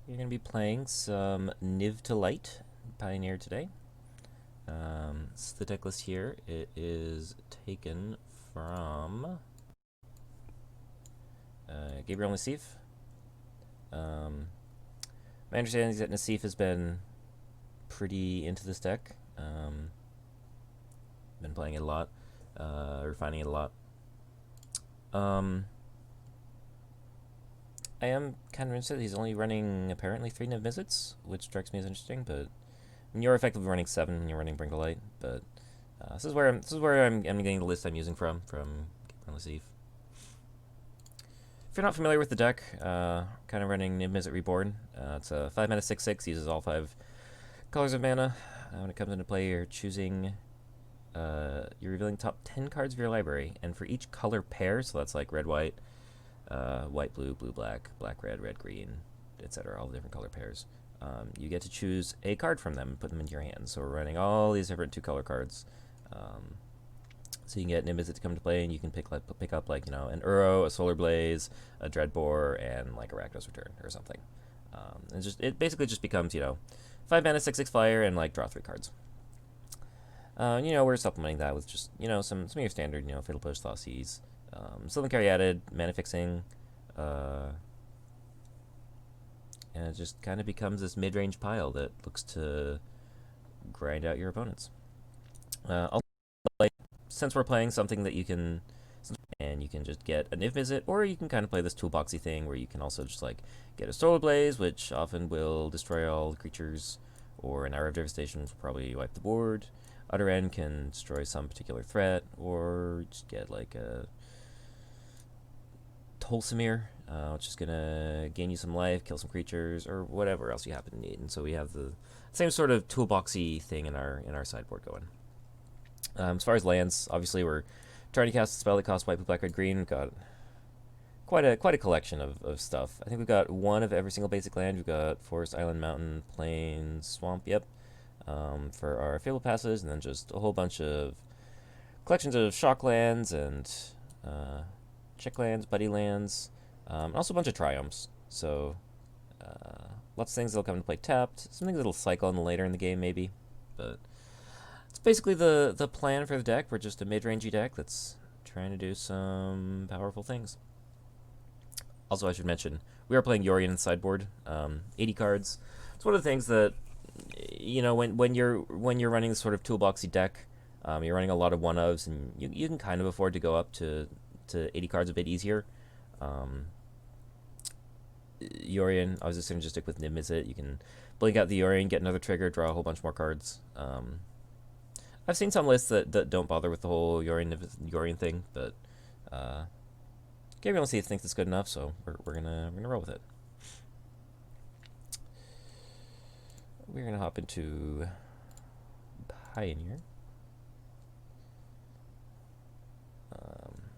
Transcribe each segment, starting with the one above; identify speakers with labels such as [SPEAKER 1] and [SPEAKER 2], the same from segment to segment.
[SPEAKER 1] We're going to be playing some NivToLight Pioneer today. This is the deck list here. It is taken from Gabriel Nassif. My understanding is that Nassif has been pretty into this deck. Been playing it a lot, refining it a lot. I am kind of interested. He's only running apparently 3 Niv Mizzets, which strikes me as interesting. But I mean, you're effectively running 7 when you're running Brinklelight. But this is where I'm getting the list I'm using from Gabriel Nassif. If you're not familiar with the deck, kind of running Niv Mizzet Reborn. It's a 5 mana 6/6, uses all 5 colors of mana. When it comes into play, you're choosing. You're revealing top 10 cards of your library, and for each color pair, so that's like red white, white blue, blue black, black red, red green, etc. All the different color pairs. You get to choose a card from them and put them into your hands. So we're running all these different 2-color cards. So you can get Niv Mizzet to come to play, and you can pick up like an Uro, a Solar Blaze, a Dreadbore, and like a Rakdos Return or something. It basically just becomes 5 mana 6/6 flyer and like draw 3 cards. We're supplementing that with just some of your standard Fatal Push, Thoughtseize, Sylvan Caryatid, mana fixing, and it just kind of becomes this mid-range pile that looks to grind out your opponents. Also, like, since we're playing something that you can just get a Niv Mizzet, or you can kind of play this toolboxy thing where you can also just like get a Solar Blaze, which often will destroy all the creatures, or an Hour of Devastation, which will probably wipe the board. Other end can destroy some particular threat, or just get like a Tolsimir, which is gonna gain you some life, kill some creatures, or whatever else you happen to need. And so we have the same sort of toolboxy thing in our sideboard going. As far as lands, obviously we're trying to cast a spell that costs white, blue, black, red, green. We've got quite a collection of stuff. I think we've got one of every single basic land. We've got forest, island, mountain, plain, swamp. Yep. For our Fable passes, and then just a whole bunch of collections of shock lands and check lands, buddy lands, and also a bunch of triumphs. So lots of things that'll come into play tapped. Some things that'll cycle in later in the game maybe, but it's basically the plan for the deck. We're just a mid-rangey deck that's trying to do some powerful things. Also, I should mention we are playing Yorion in the sideboard. 80 cards. It's one of the things that when you're running this sort of toolboxy deck, you're running a lot of one-ofs, and you can kind of afford to go up to 80 cards a bit easier. Yorion, I was just going to stick with Niv Mizzet. You can blink out the Yorion, get another trigger, draw a whole bunch more cards. I've seen some lists that don't bother with the whole Yorion thing, but Gabriel Nassif thinks it's good enough, so we're gonna roll with it. We're gonna hop into Pioneer.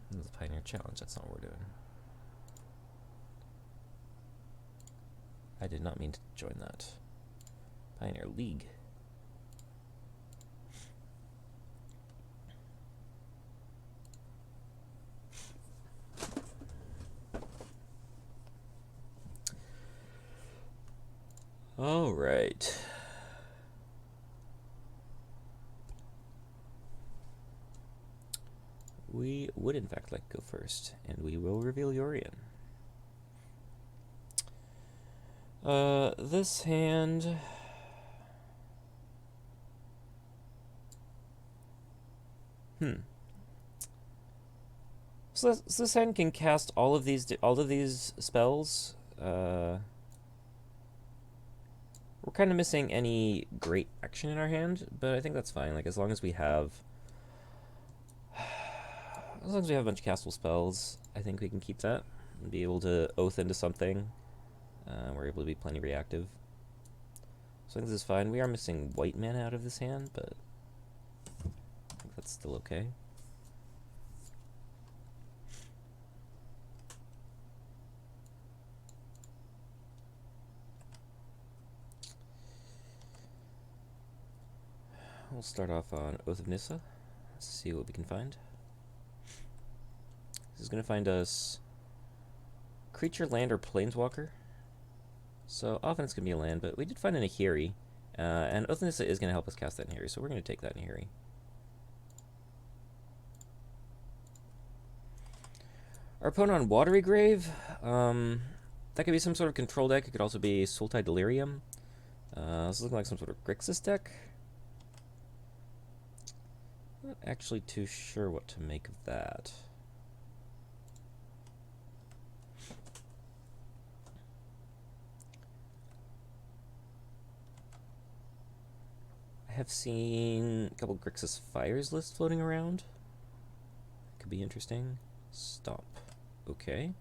[SPEAKER 1] This is the Pioneer Challenge. That's not what we're doing. I did not mean to join that. Pioneer League. All right. We would in fact like to go first, and we will reveal Yorion. This hand. So this hand can cast all of these spells. We're kind of missing any great action in our hand, but I think that's fine. Like as long as we have a bunch of castable spells, I think we can keep that and be able to oath into something. We're able to be plenty reactive. So I think this is fine. We are missing white mana out of this hand, but I think that's still okay. We'll start off on Oath of Nissa. Let's see what we can find. This is going to find us creature, land, or planeswalker. So often it's going to be a land, but we did find an Ahiri. And Oath of Nissa is going to help us cast that Ahiri, so we're going to take that Ahiri. Our opponent on Watery Grave, that could be some sort of control deck. It could also be Sultai Delirium. This is looking like some sort of Grixis deck. Not actually too sure what to make of that. I have seen a couple Grixis Fires lists floating around. Could be interesting. Stop. Okay.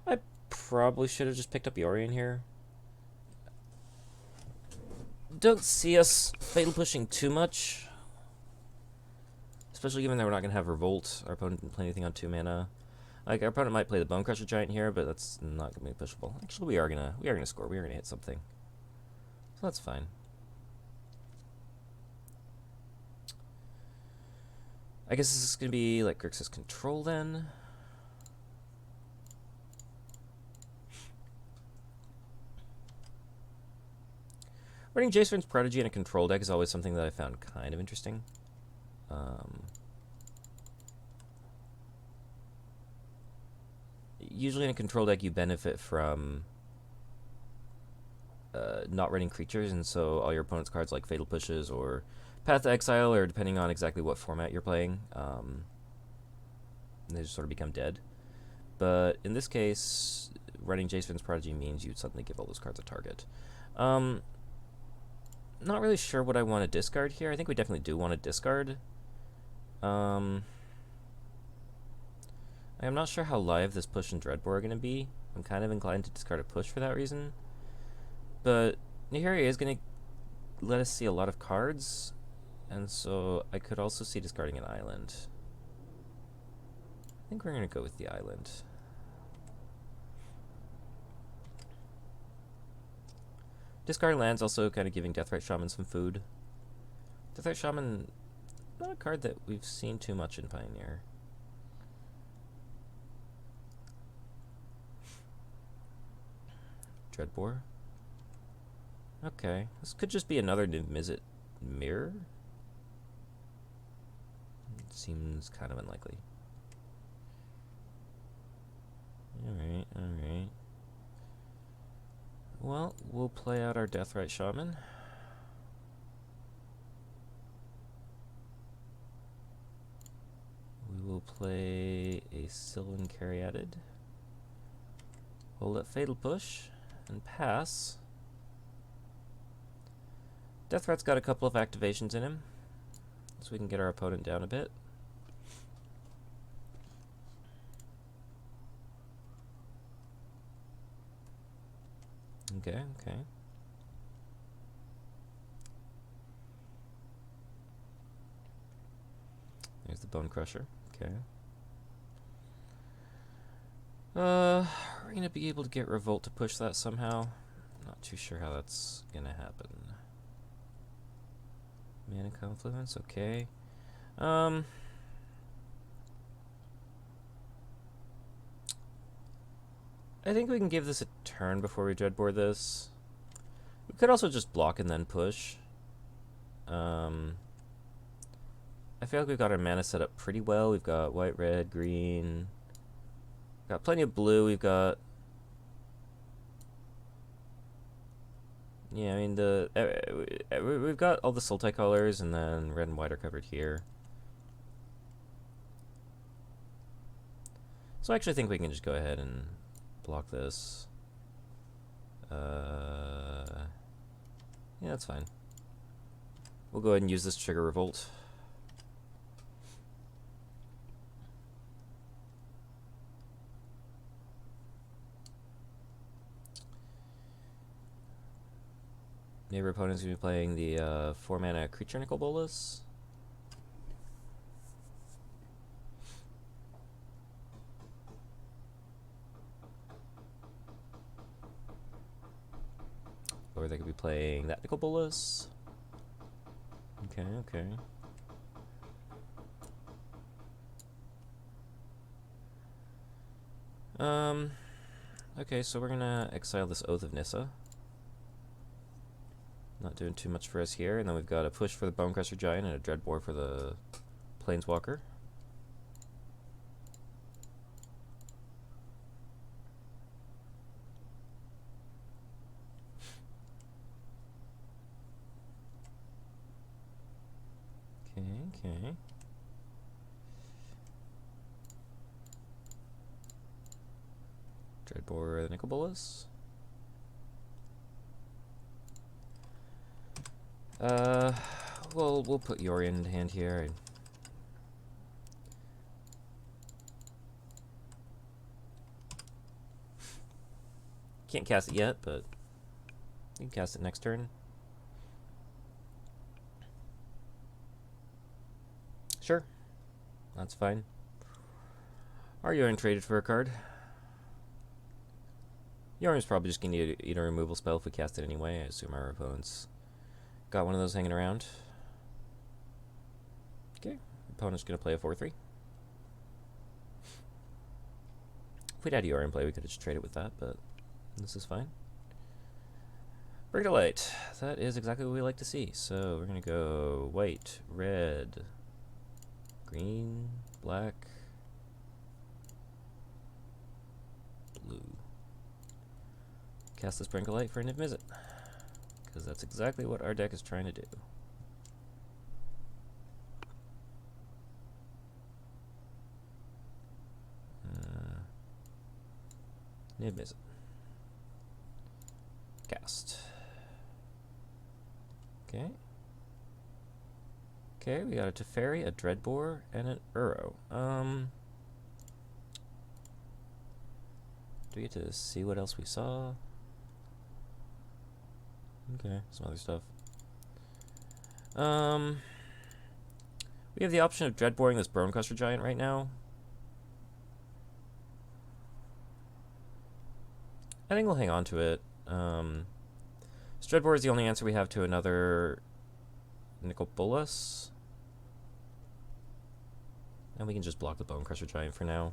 [SPEAKER 1] I probably should have just picked up Yorion here. Don't see us fatal pushing too much. Especially given that we're not going to have Revolt. Our opponent didn't play anything on 2 mana. Like, our opponent might play the Bone Crusher Giant here, but that's not going to be pushable. Actually, we are gonna score. We are gonna hit something. So that's fine. I guess this is going to be like Grixis Control then. Running Jace's Prodigy in a control deck is always something that I found kind of interesting. Usually in a control deck you benefit from not running creatures, and so all your opponent's cards like Fatal Pushes or Path to Exile, or depending on exactly what format you're playing, they just sort of become dead. But in this case, running Jace's Prodigy means you suddenly give all those cards a target. Not really sure what I want to discard here. I think we definitely do want to discard. I'm not sure how live this push and Dreadbore are going to be. I'm kind of inclined to discard a push for that reason. But Nihiri is going to let us see a lot of cards, and so I could also see discarding an island. I think we're going to go with the island. Discard lands also kind of giving Deathrite Shaman some food. Deathrite Shaman, not a card that we've seen too much in Pioneer. Dreadbore. Okay, this could just be another Niv-Mizzet Mirror. It seems kind of unlikely. Alright, alright. Well, we'll play out our Deathrite Shaman. We will play a Sylvan Caryatid. We'll let Fatal Push and pass. Deathrite's got a couple of activations in him, so we can get our opponent down a bit. Okay, okay. There's the Bone Crusher. Okay. We're gonna be able to get Revolt to push that somehow. Not too sure how that's gonna happen. Mana Confluence, okay. I think we can give this a turn before we Dreadbore this. We could also just block and then push. I feel like we've got our mana set up pretty well. We've got white, red, green. Got plenty of blue. We've got... Yeah, I mean, we've got all the Sultai colors, and then red and white are covered here. So I actually think we can just go ahead and block this. Yeah, that's fine. We'll go ahead and use this to trigger Revolt. Maybe our opponent's going to be playing the 4-mana Creature Nicol Bolas. Or they could be playing that Nicol Bolas. Okay, okay. Okay, so we're gonna exile this Oath of Nissa. Not doing too much for us here, and then we've got a push for the Bonecrusher Giant and a Dreadbore for the Planeswalker. Okay. Dreadbore the Nicol-Bolas. Well, we'll put Yorion in hand here. Can't cast it yet, but you can cast it next turn. Sure, that's fine. Are Yorion traded for a card? Yorion's probably just going to eat a removal spell if we cast it anyway. I assume our opponent's got one of those hanging around. Okay, opponent's going to play a 4/3. If we'd had Yorion in play, we could have just traded with that, but this is fine. NivToLight. That is exactly what we like to see. So we're going to go white, red, green, black, blue. Cast this NivToLight for a NivMizzet, because that's exactly what our deck is trying to do. NivMizzet. Cast. Okay. Okay, we got a Teferi, a Dreadbore, and an Uro. Do we get to see what else we saw? Okay, some other stuff. We have the option of Dreadboring this Bonecrusher Giant right now. I think we'll hang on to it. Dreadbore is the only answer we have to another Nicol-Bolas. And we can just block the Bonecrusher Giant for now.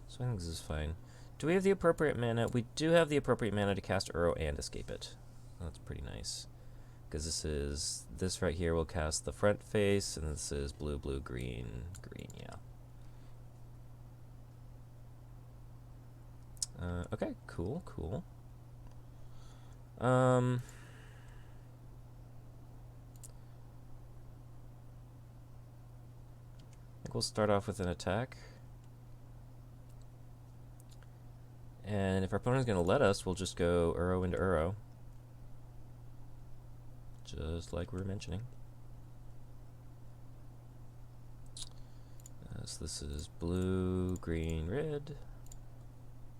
[SPEAKER 1] So I think this is fine. Do we have the appropriate mana? We do have the appropriate mana to cast Uro and escape it. That's pretty nice. Because this right here will cast the front face, and this is blue, blue, green, green, yeah. Okay, cool. I think we'll start off with an attack. And if our opponent's going to let us, we'll just go Uro into Uro. Just like we were mentioning. So this is blue, green, red.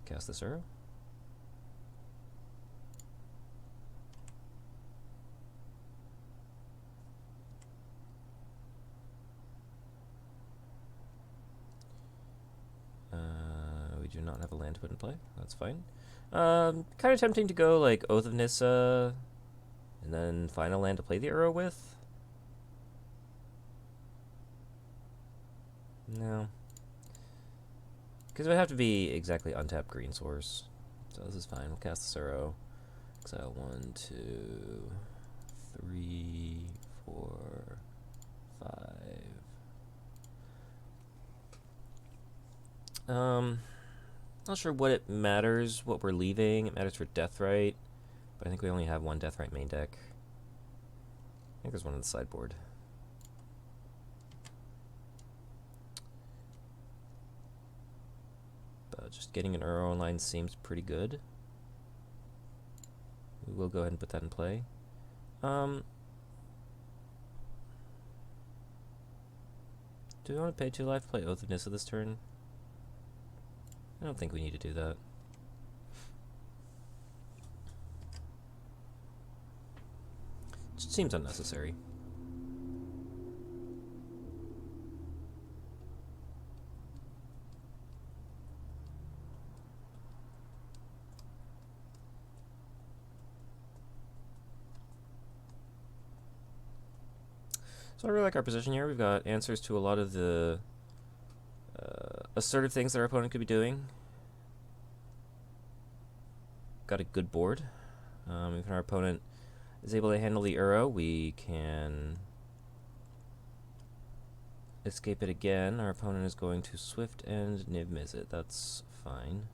[SPEAKER 1] Cast this Uro. We do not have a land to put in play. That's fine. Kind of tempting to go like Oath of Nissa, and then find a land to play the Uro with. No. Because it would have to be exactly untapped green source. So this is fine. We'll cast this Uro. Exile 1, 2, 3, 4, 5. Not sure what it matters, what we're leaving. It matters for Deathrite, but I think we only have one Deathrite main deck. I think there's one on the sideboard. But just getting an Uro online seems pretty good. We will go ahead and put that in play. Do we want to pay 2 life to play Oath of Nissa this turn? I don't think we need to do that. It just seems unnecessary. So I really like our position here. We've got answers to a lot of the assertive things that our opponent could be doing. Got a good board. If our opponent is able to handle the Uro, we can escape it again. Our opponent is going to Swift and Niv miss it. That's fine.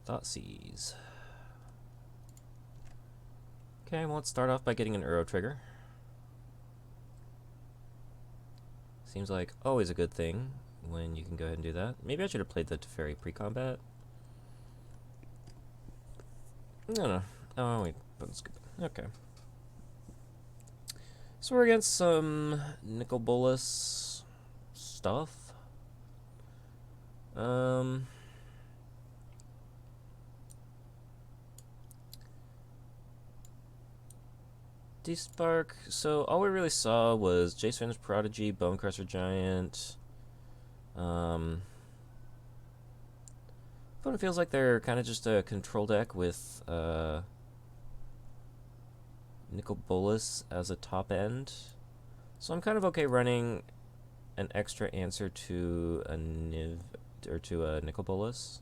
[SPEAKER 1] Thoughtseize. Okay, well, let's start off by getting an Uro trigger. Seems like always a good thing when you can go ahead and do that. Maybe I should have played the Teferi pre-combat. No. Oh, wait. That's good. Okay. So we're against some Nicol Bolas stuff. D-Spark. So all we really saw was Jace Finnish Prodigy, Bonecrusher Giant. But it feels like they're kind of just a control deck with Nicol Bolas as a top end. So I'm kind of okay running an extra answer to a Niv or to a Nicol Bolas.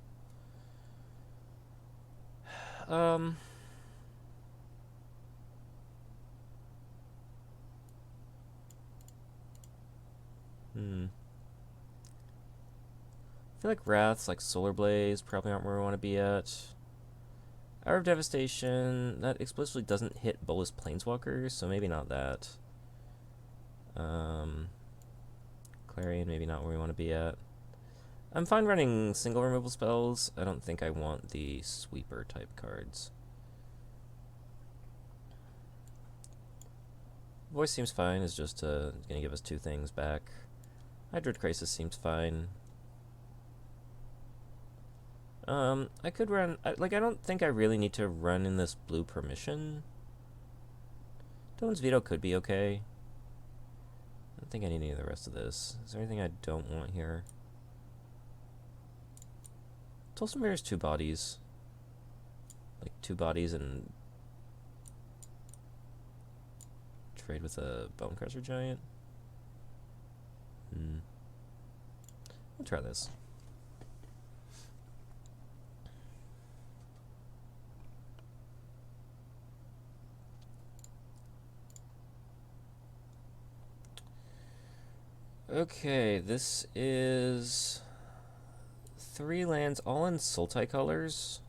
[SPEAKER 1] I feel like Wraths, like Solar Blaze, probably aren't where we want to be at. Hour of Devastation, that explicitly doesn't hit Bolas Planeswalkers, so maybe not that. Clarion, maybe not where we want to be at. I'm fine running single removal spells. I don't think I want the sweeper type cards. Voice seems fine, is just going to give us two things back. Hydroid Crisis seems fine. I could run, I don't think I really need to run in this blue permission. Doan's Veto could be okay. I don't think I need any of the rest of this. Is there anything I don't want here? Tulsa Mare's two bodies. Like two bodies and trade with a Bonecrusher Giant. We'll try this. Okay, this is 3 lands, all in Sultai colors.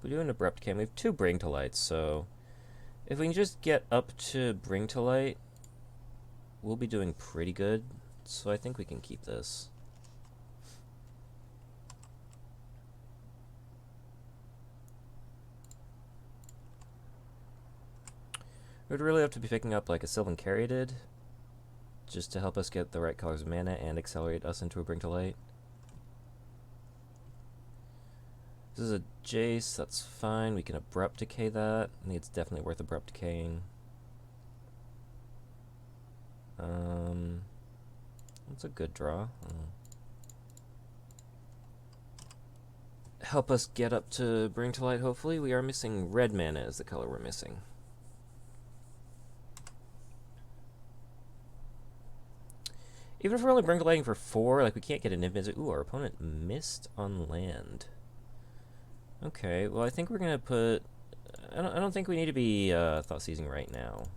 [SPEAKER 1] We do an Abrupt Can. We have 2 Bring to Lights, so if we can just get up to Bring to Light, we'll be doing pretty good. So I think we can keep this. We'd really have to be picking up like a Sylvan Caryatid, just to help us get the right colors of mana and accelerate us into a Bring to Light. This is a Jace, that's fine. We can Abrupt Decay that. I think it's definitely worth Abrupt Decaying. That's a good draw. Help us get up to Bring to Light, hopefully. We are missing red mana is the color we're missing. Even if we're only Bring to Lighting for 4, like we can't get an Niv. Ooh, our opponent missed on land. Okay, well I think we're gonna put. I don't think we need to be Thoughtseizing right now.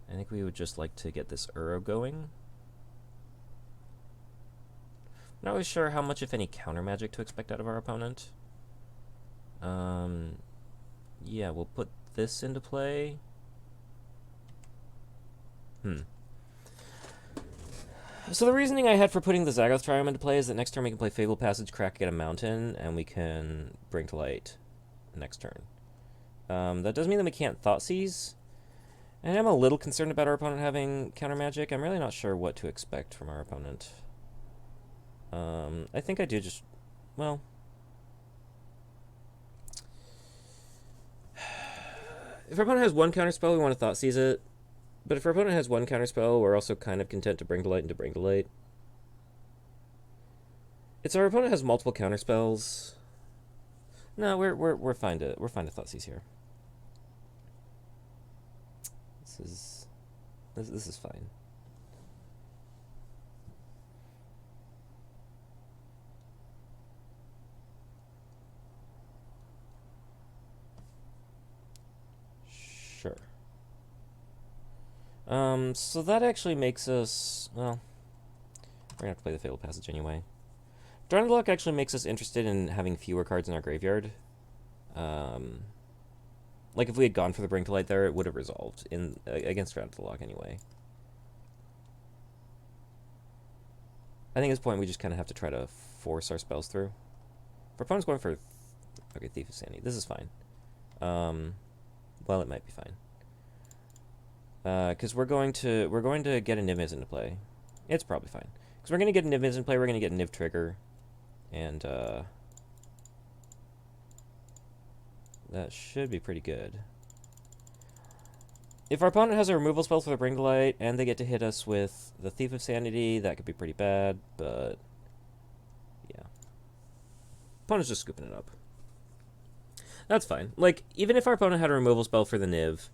[SPEAKER 1] I think we would just like to get this Uro going. Not really sure how much, if any, counter magic to expect out of our opponent. Yeah, we'll put this into play. So the reasoning I had for putting the Zaggoth Triome into play is that next turn we can play Fable Passage, Crack, get a Mountain, and we can Bring to Light next turn. That does mean that we can't Thoughtseize. And I'm a little concerned about our opponent having counter magic. I'm really not sure what to expect from our opponent. I think I do just, well, if our opponent has one counterspell, we want to Thoughtseize it. But if our opponent has one counterspell, we're also kind of content to Bring to Light into Bring to Light. It's our opponent has multiple counterspells. No, we're fine to Thoughtseize here. This is fine. Sure. So that actually makes us, well, we're gonna have to play the Fatal Passage anyway. Drawn to the Lock actually makes us interested in having fewer cards in our graveyard. Like if we had gone for the Bring to Light there, it would have resolved in against Drawn to the Lock anyway. I think at this point we just kind of have to try to force our spells through. If our opponent's going for, okay, Thief of Sanity, this is fine. Well, it might be fine. Because we're going to get a Niv into play. It's probably fine. Because we're going to get a Niv into play, we're going to get a Niv trigger. And, that should be pretty good. If our opponent has a removal spell for the Bring to Light, and they get to hit us with the Thief of Sanity, that could be pretty bad, but, yeah. Opponent's just scooping it up. That's fine. Like, even if our opponent had a removal spell for the Niv,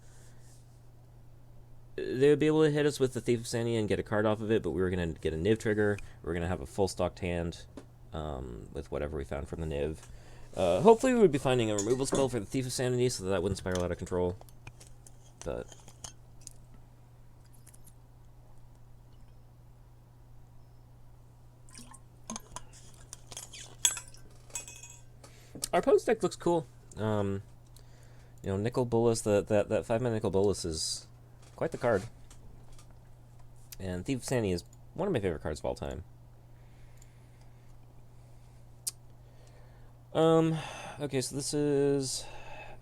[SPEAKER 1] they would be able to hit us with the Thief of Sanity and get a card off of it, but we were going to get a Niv trigger. We were going to have a full stocked hand with whatever we found from the Niv. Hopefully we would be finding a removal spell for the Thief of Sanity so that wouldn't spiral out of control. But our opponent's deck looks cool. You know, Nicol Bolas, that 5-mana Nicol Bolas is quite the card. And Thief of Sanity is one of my favorite cards of all time. Okay, so this is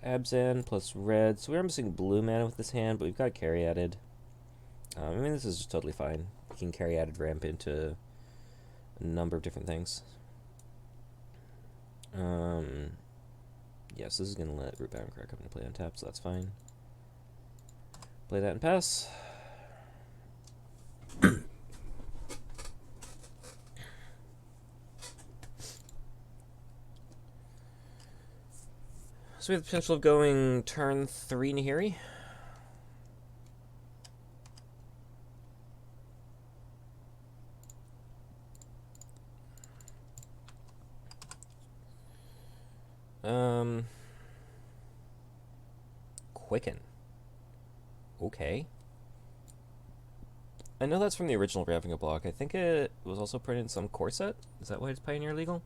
[SPEAKER 1] Abzan plus red. So we're missing blue mana with this hand, but we've got carry added. I mean, this is just totally fine. We can carry added ramp into a number of different things. Yes, this is going to let Root Bound Crack come into play on tap, so that's fine. Play that and pass. So we have the potential of going turn 3 Nahiri. Quicken. Okay. I know that's from the original Ravnica block. I think it was also printed in some core set. Is that why it's Pioneer legal?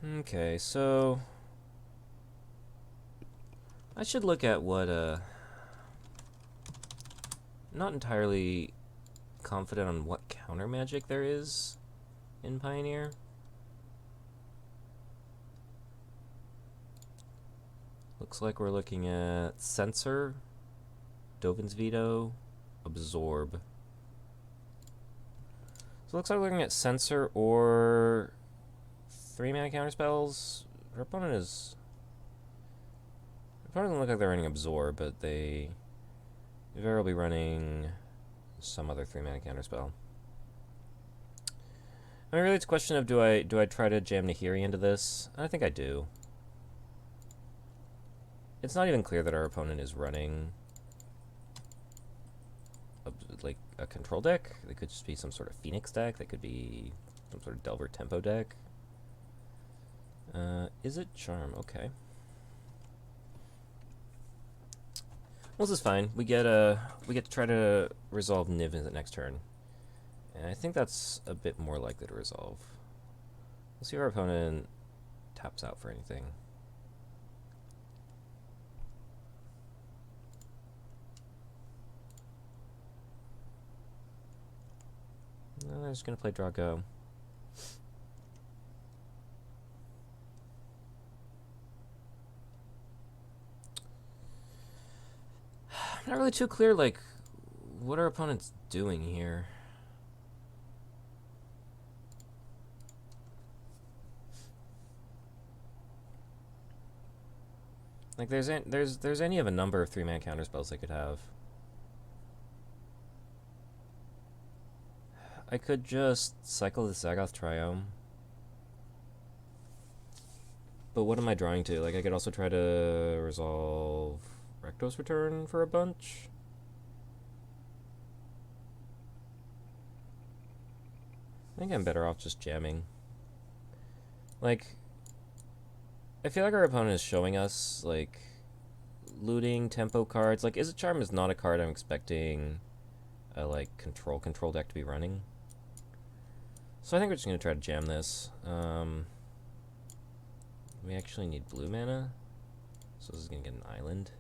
[SPEAKER 1] Okay, so I should look at what not entirely confident on what counter magic there is in Pioneer. Looks like we're looking at Censor, Dovin's Veto, Absorb. So it looks like we're looking at Censor or 3-mana counterspells. Our opponent doesn't look like they're running Absorb, but they very well be running some other 3-mana counterspell. I mean, really, it's a question of do I try to jam Nahiri into this? I think I do. It's not even clear that our opponent is running like a control deck. They could just be some sort of Phoenix deck. They could be some sort of Delver Tempo deck. Is it Charm? Okay. Well, this is fine. We get to try to resolve Niv in the next turn, and I think that's a bit more likely to resolve. We'll see if our opponent taps out for anything. No, they're just gonna play draw go. I'm not really too clear, like, what our opponent's doing here. Like, there's any of a number of 3-mana counterspells they could have. I could just cycle the Zagoth Triome. But what am I drawing to? Like, I could also try to resolve Recto's Return for a bunch. I think I'm better off just jamming. Like, I feel like our opponent is showing us, like, looting tempo cards. Like, Izzet Charm is not a card I'm expecting a, like, control deck to be running. So I think we're just going to try to jam this. We actually need blue mana, so this is going to get an island.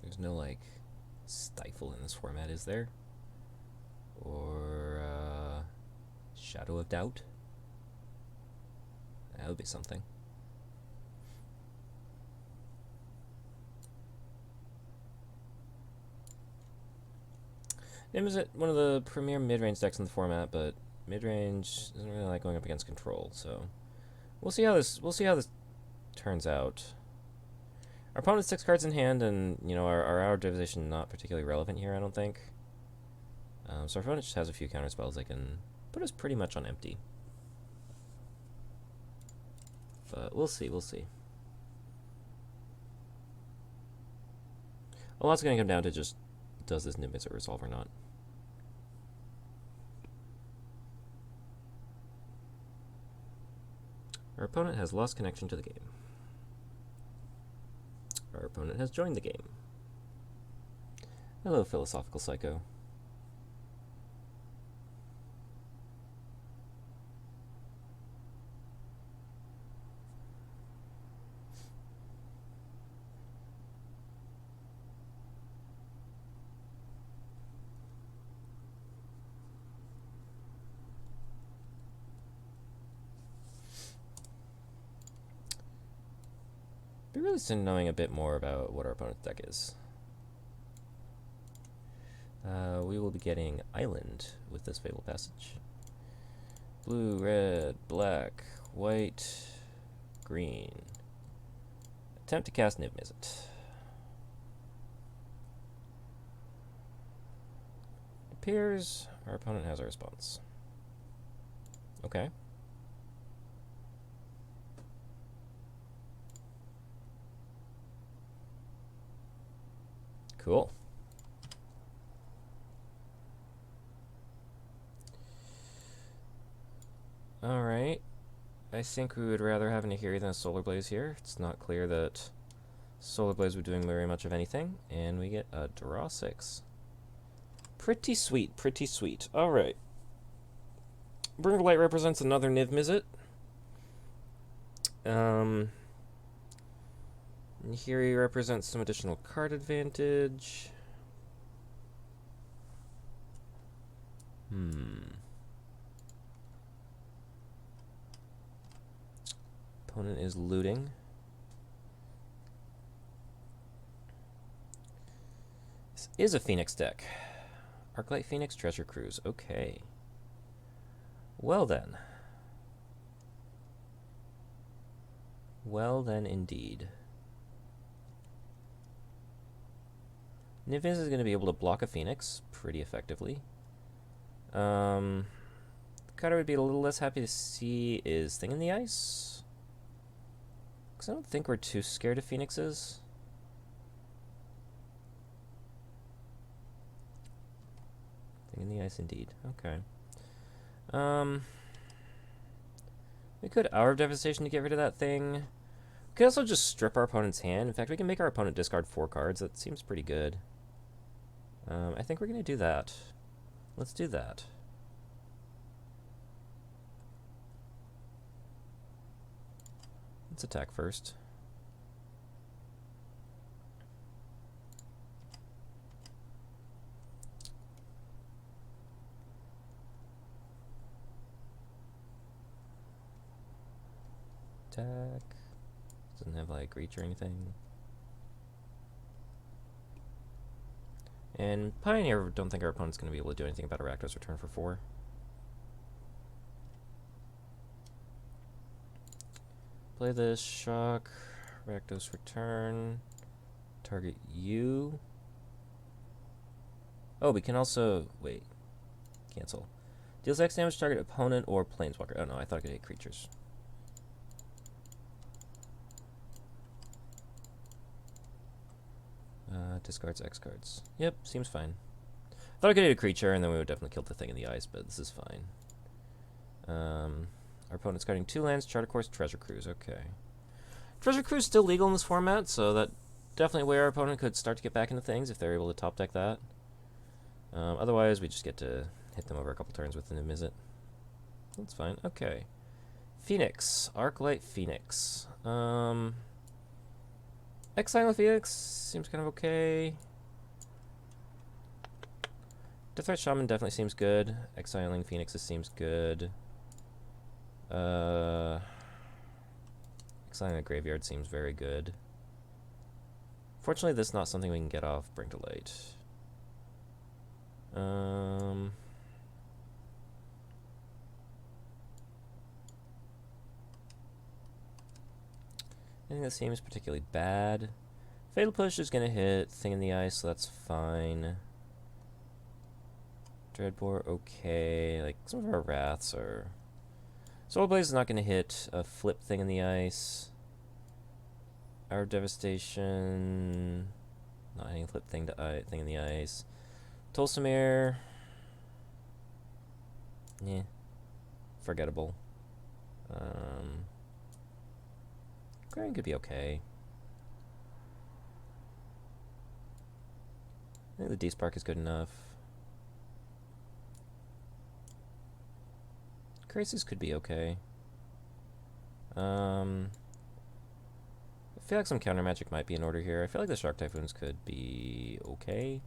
[SPEAKER 1] There's no, like, stifle in this format, is there? Or, Shadow of Doubt? That would be something. Nim is one of the premier mid-range decks in the format, but mid-range isn't really like going up against control, so we'll see how this turns out. Our opponent's 6 cards in hand, and you know our Hour of Divination not particularly relevant here, I don't think. So our opponent just has a few counter spells that can put us pretty much on empty. But we'll see, we'll see. A lot's going to come down to just, does this Niv-Mizzet resolve or not? Our opponent has lost connection to the game. Our opponent has joined the game. Hello, Philosophical Psycho. Be really interested in knowing a bit more about what our opponent's deck is. We will be getting Island with this Fabled Passage. Blue, red, black, white, green. Attempt to cast Niv-Mizzet. It appears our opponent has a response. Okay. Cool. Alright. I think we would rather have a Nahiri than a Solar Blaze here. It's not clear that Solar Blaze would be doing very much of anything. And we get a draw 6. Pretty sweet, pretty sweet. Alright. Bringer of Light represents another Niv-Mizzet. Nahiri represents some additional card advantage. Opponent is looting. This is a Phoenix deck. Arclight Phoenix Treasure Cruise. Okay. Well then. Well then indeed. Niv-Mizzet is going to be able to block a Phoenix pretty effectively. The card I would be a little less happy to see is Thing in the Ice. Because I don't think we're too scared of Phoenixes. Thing in the Ice indeed. Okay. We could Hour of Devastation to get rid of that thing. We could also just strip our opponent's hand. In fact, we can make our opponent discard 4 cards. That seems pretty good. I think we're going to do that. Let's do that. Let's attack first. Attack. Doesn't have like reach or anything. And Pioneer, don't think our opponent's going to be able to do anything about a Rakdos Return for 4. play this. Shock. Rakdos return. Target you. Oh, we can also... Wait. Cancel. Deals X damage to target opponent or planeswalker. Oh no, I thought I could hit creatures. Discards X cards. Yep, seems fine. Thought I could hit a creature, and then we would definitely kill the thing in the ice, but this is fine. Our opponent's guarding 2 lands, Charter Course, Treasure Cruise. Okay. Treasure Cruise is still legal in this format, so that definitely where our opponent could start to get back into things if they're able to top deck that. Otherwise, we just get to hit them over a couple turns with an Mizzet. That's fine. Okay. Phoenix. Arclight Phoenix. Exile Phoenix seems kind of okay. Deathright Shaman definitely seems good. Exiling Phoenixes seems good. Exiling a Graveyard seems very good. Fortunately, this is not something we can get off Bring to Light. Anything that seems particularly bad. Fatal Push is going to hit Thing in the Ice, so that's fine. Dreadbore, okay. Like, some of our Wraths are... Soul Blaze is not going to hit a flip Thing in the Ice. Our Devastation... Not hitting flip Thing in the Ice. Tolsimir... Yeah. Forgettable. Grand could be okay. I think the D-Spark is good enough. Crisis could be okay. I feel like some counter magic might be in order here. I feel like the Shark Typhoons could be okay.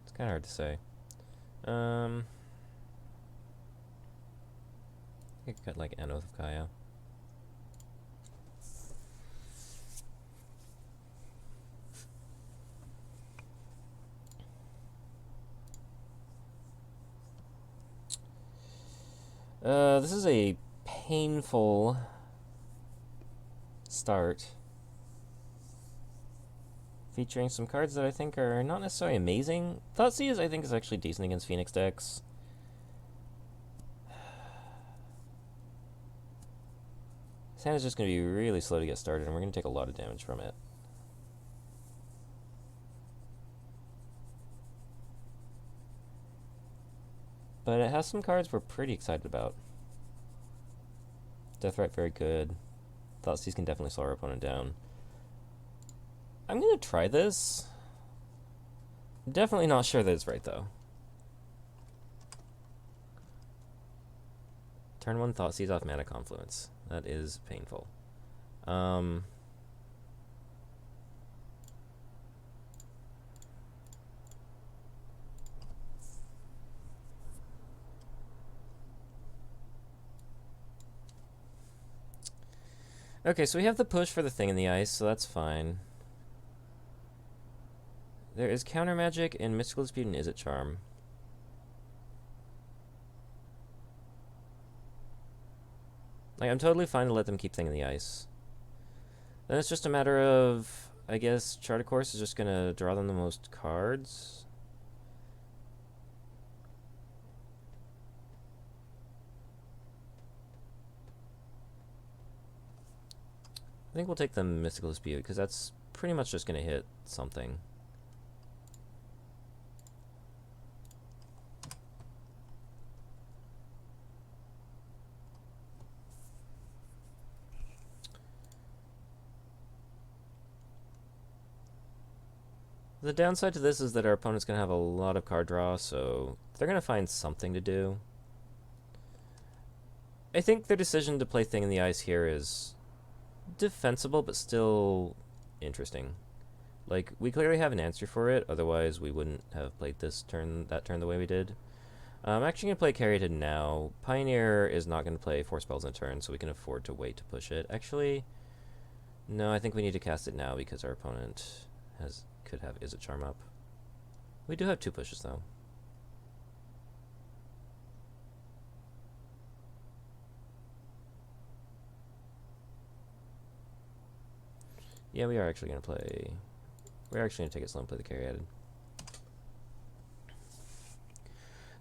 [SPEAKER 1] It's kind of hard to say. I could cut like Anoth of Kaya. This is a painful start. Featuring some cards that I think are not necessarily amazing. Thoughtseize, I think, is actually decent against Phoenix decks. This hand is just going to be really slow to get started, and we're going to take a lot of damage from it. But it has some cards we're pretty excited about. Deathright, very good. Thoughtseize can definitely slow our opponent down. I'm going to try this. I'm definitely not sure that it's right, though. Turn 1 Thoughtseize off Mana Confluence. That is painful. Okay, so we have the push for the Thing in the Ice, so that's fine. There is Counter Magic and Mystical Dispute and Izzet Charm. Like, I'm totally fine to let them keep Thing in the Ice. Then it's just a matter of, I guess, Charter Course is just going to draw them the most cards. I think we'll take the Mystical Dispute, because that's pretty much just going to hit something. The downside to this is that our opponent's going to have a lot of card draw, so they're going to find something to do. I think their decision to play Thing in the Ice here is defensible, but still interesting. Like, we clearly have an answer for it, otherwise we wouldn't have played that turn the way we did. I'm actually going to play Caryatid now. Pioneer is not going to play 4 spells in a turn, so we can afford to wait to push it. Actually, no, I think we need to cast it now because our opponent could have Izzet Charm up. We do have 2 pushes, though. Yeah, we are actually going to play... We're actually going to take it slow and play the Caryatid.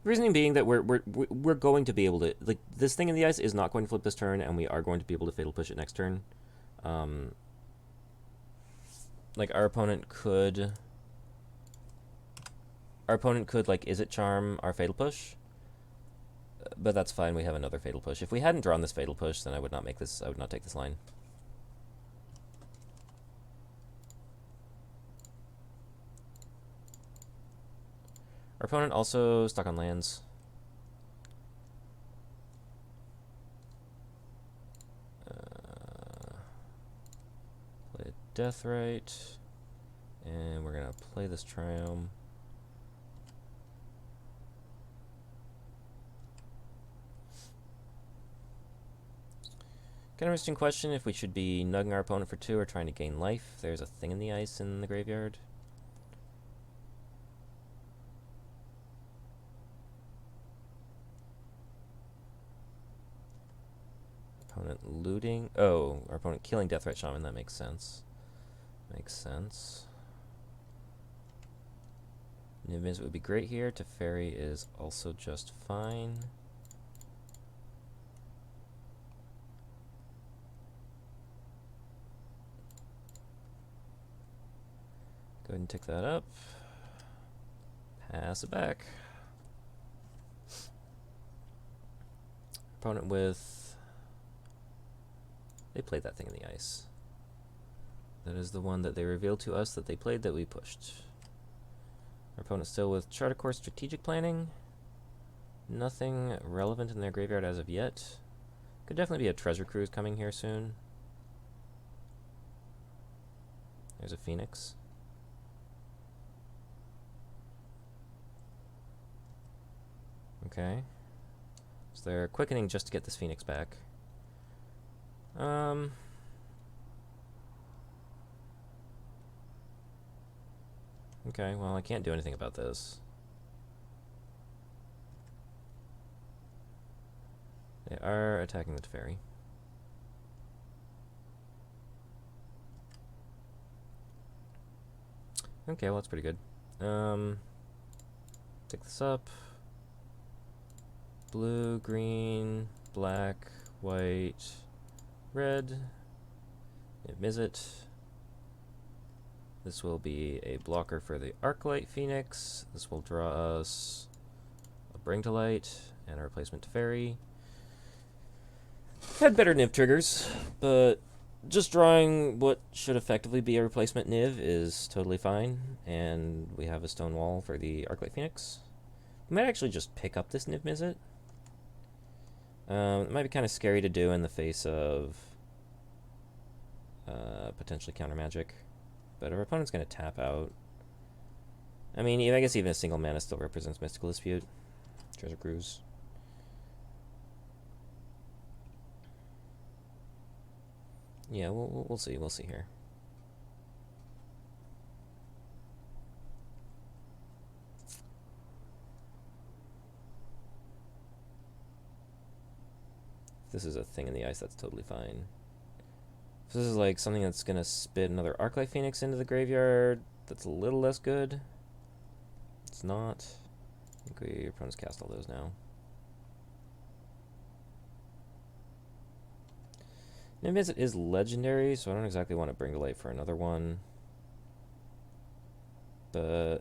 [SPEAKER 1] The reasoning being that we're going to be able to... Like, this thing in the ice is not going to flip this turn, and we are going to be able to Fatal Push it next turn. Like, our opponent could... Our opponent could, like, Is It Charm our Fatal Push? But that's fine, we have another Fatal Push. If we hadn't drawn this Fatal Push, then I would not make this... I would not take this line. Our opponent also stuck on lands. Play Deathrite. And we're going to play this Triome. Kind of interesting question if we should be nugging our opponent for 2 or trying to gain life. There's a thing in the ice in the graveyard. Opponent looting. Oh, our opponent killing Deathrite Shaman. That makes sense. Makes sense. Niv would be great here. Teferi is also just fine. Go ahead and tick that up. Pass it back. Opponent with... They played that thing in the ice. That is the one that they revealed to us that they played that we pushed. Our opponent still with Charter Course Strategic Planning. Nothing relevant in their graveyard as of yet. Could definitely be a Treasure Cruise coming here soon. There's a Phoenix. Okay. So they're quickening just to get this Phoenix back. Okay, well, I can't do anything about this. They are attacking the Teferi. Okay, well, that's pretty good. Pick this up. Blue, green, black, white, red. Mizzet. This will be a blocker for the Arclight Phoenix. This will draw us a Bring to Light and a replacement Teferi. Had better Niv triggers, but just drawing what should effectively be a replacement Niv is totally fine. And we have a stone wall for the Arclight Phoenix. We might actually just pick up this Niv Mizzet. It might be kind of scary to do in the face of potentially counter magic. But our opponent's going to tap out. I mean, I guess even a single mana still represents Mystical Dispute. Treasure Cruise. Yeah, we'll see. We'll see here. If this is a thing in the ice, that's totally fine. If this is like something that's going to spit another Arclight Phoenix into the graveyard, that's a little less good. It's not. I think your opponent's cast all those now. Niv is legendary, so I don't exactly want to bring to light for another one. But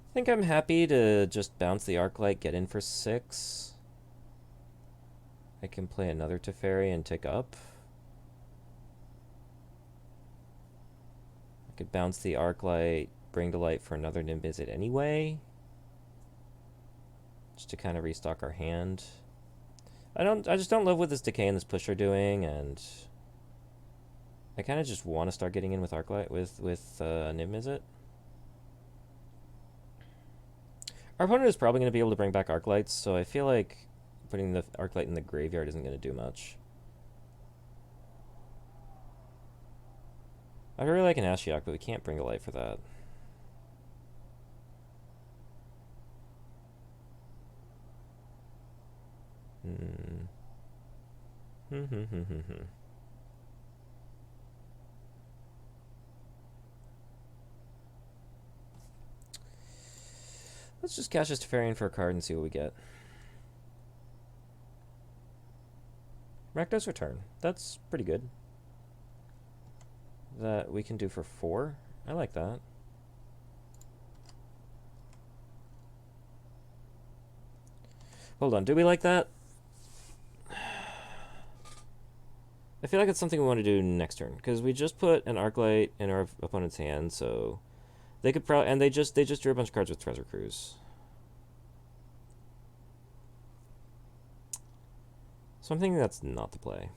[SPEAKER 1] I think I'm happy to just bounce the Arclight, get in for 6. I can play another Teferi and tick up. I could bounce the Arclight, bring to light for another Niv Mizzet anyway. Just to kind of restock our hand. I just don't love what this Decay and this Push are doing, and I kind of just want to start getting in with Arclight, with Niv Mizzet. Our opponent is probably going to be able to bring back Arclights, so I feel like putting the Arclight in the graveyard isn't going to do much. I really like an Ashiok, but we can't bring to light for that. Let's just cast this Teferian for a card and see what we get. Rakdos Return. That's pretty good. That we can do for 4. I like that. Hold on, do we like that? I feel like it's something we want to do next turn, because we just put an Arclight in our opponent's hand, so they could probably, and they just drew a bunch of cards with Treasure Cruise. So I'm thinking that's not the play.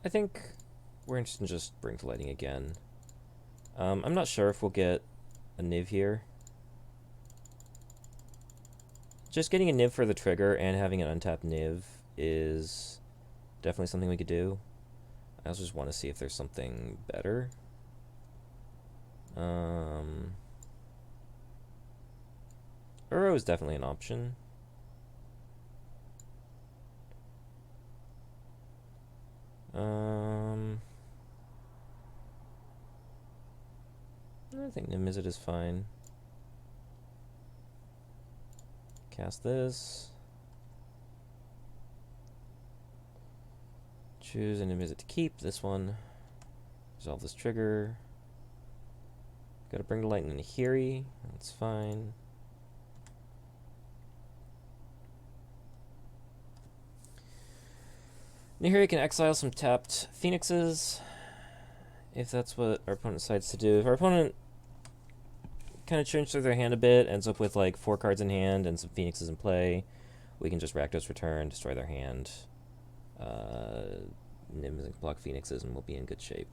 [SPEAKER 1] I think we're interested in just Bring to Lighting again. I'm not sure if we'll get a Niv here. Just getting a Niv for the trigger and having an untapped Niv is definitely something we could do. I also just want to see if there's something better. Uro is definitely an option. I think Nimizet is fine. Cast this. Choose an Nimizet to keep. This one. Resolve this trigger. Gotta bring to light in Nahiri. That's fine. Nahiri can exile some tapped Phoenixes, if that's what our opponent decides to do. If our opponent kind of churns through their hand a bit, ends up with like 4 cards in hand and some Phoenixes in play, we can just Rakdos Return, destroy their hand. Nims can block Phoenixes and we'll be in good shape.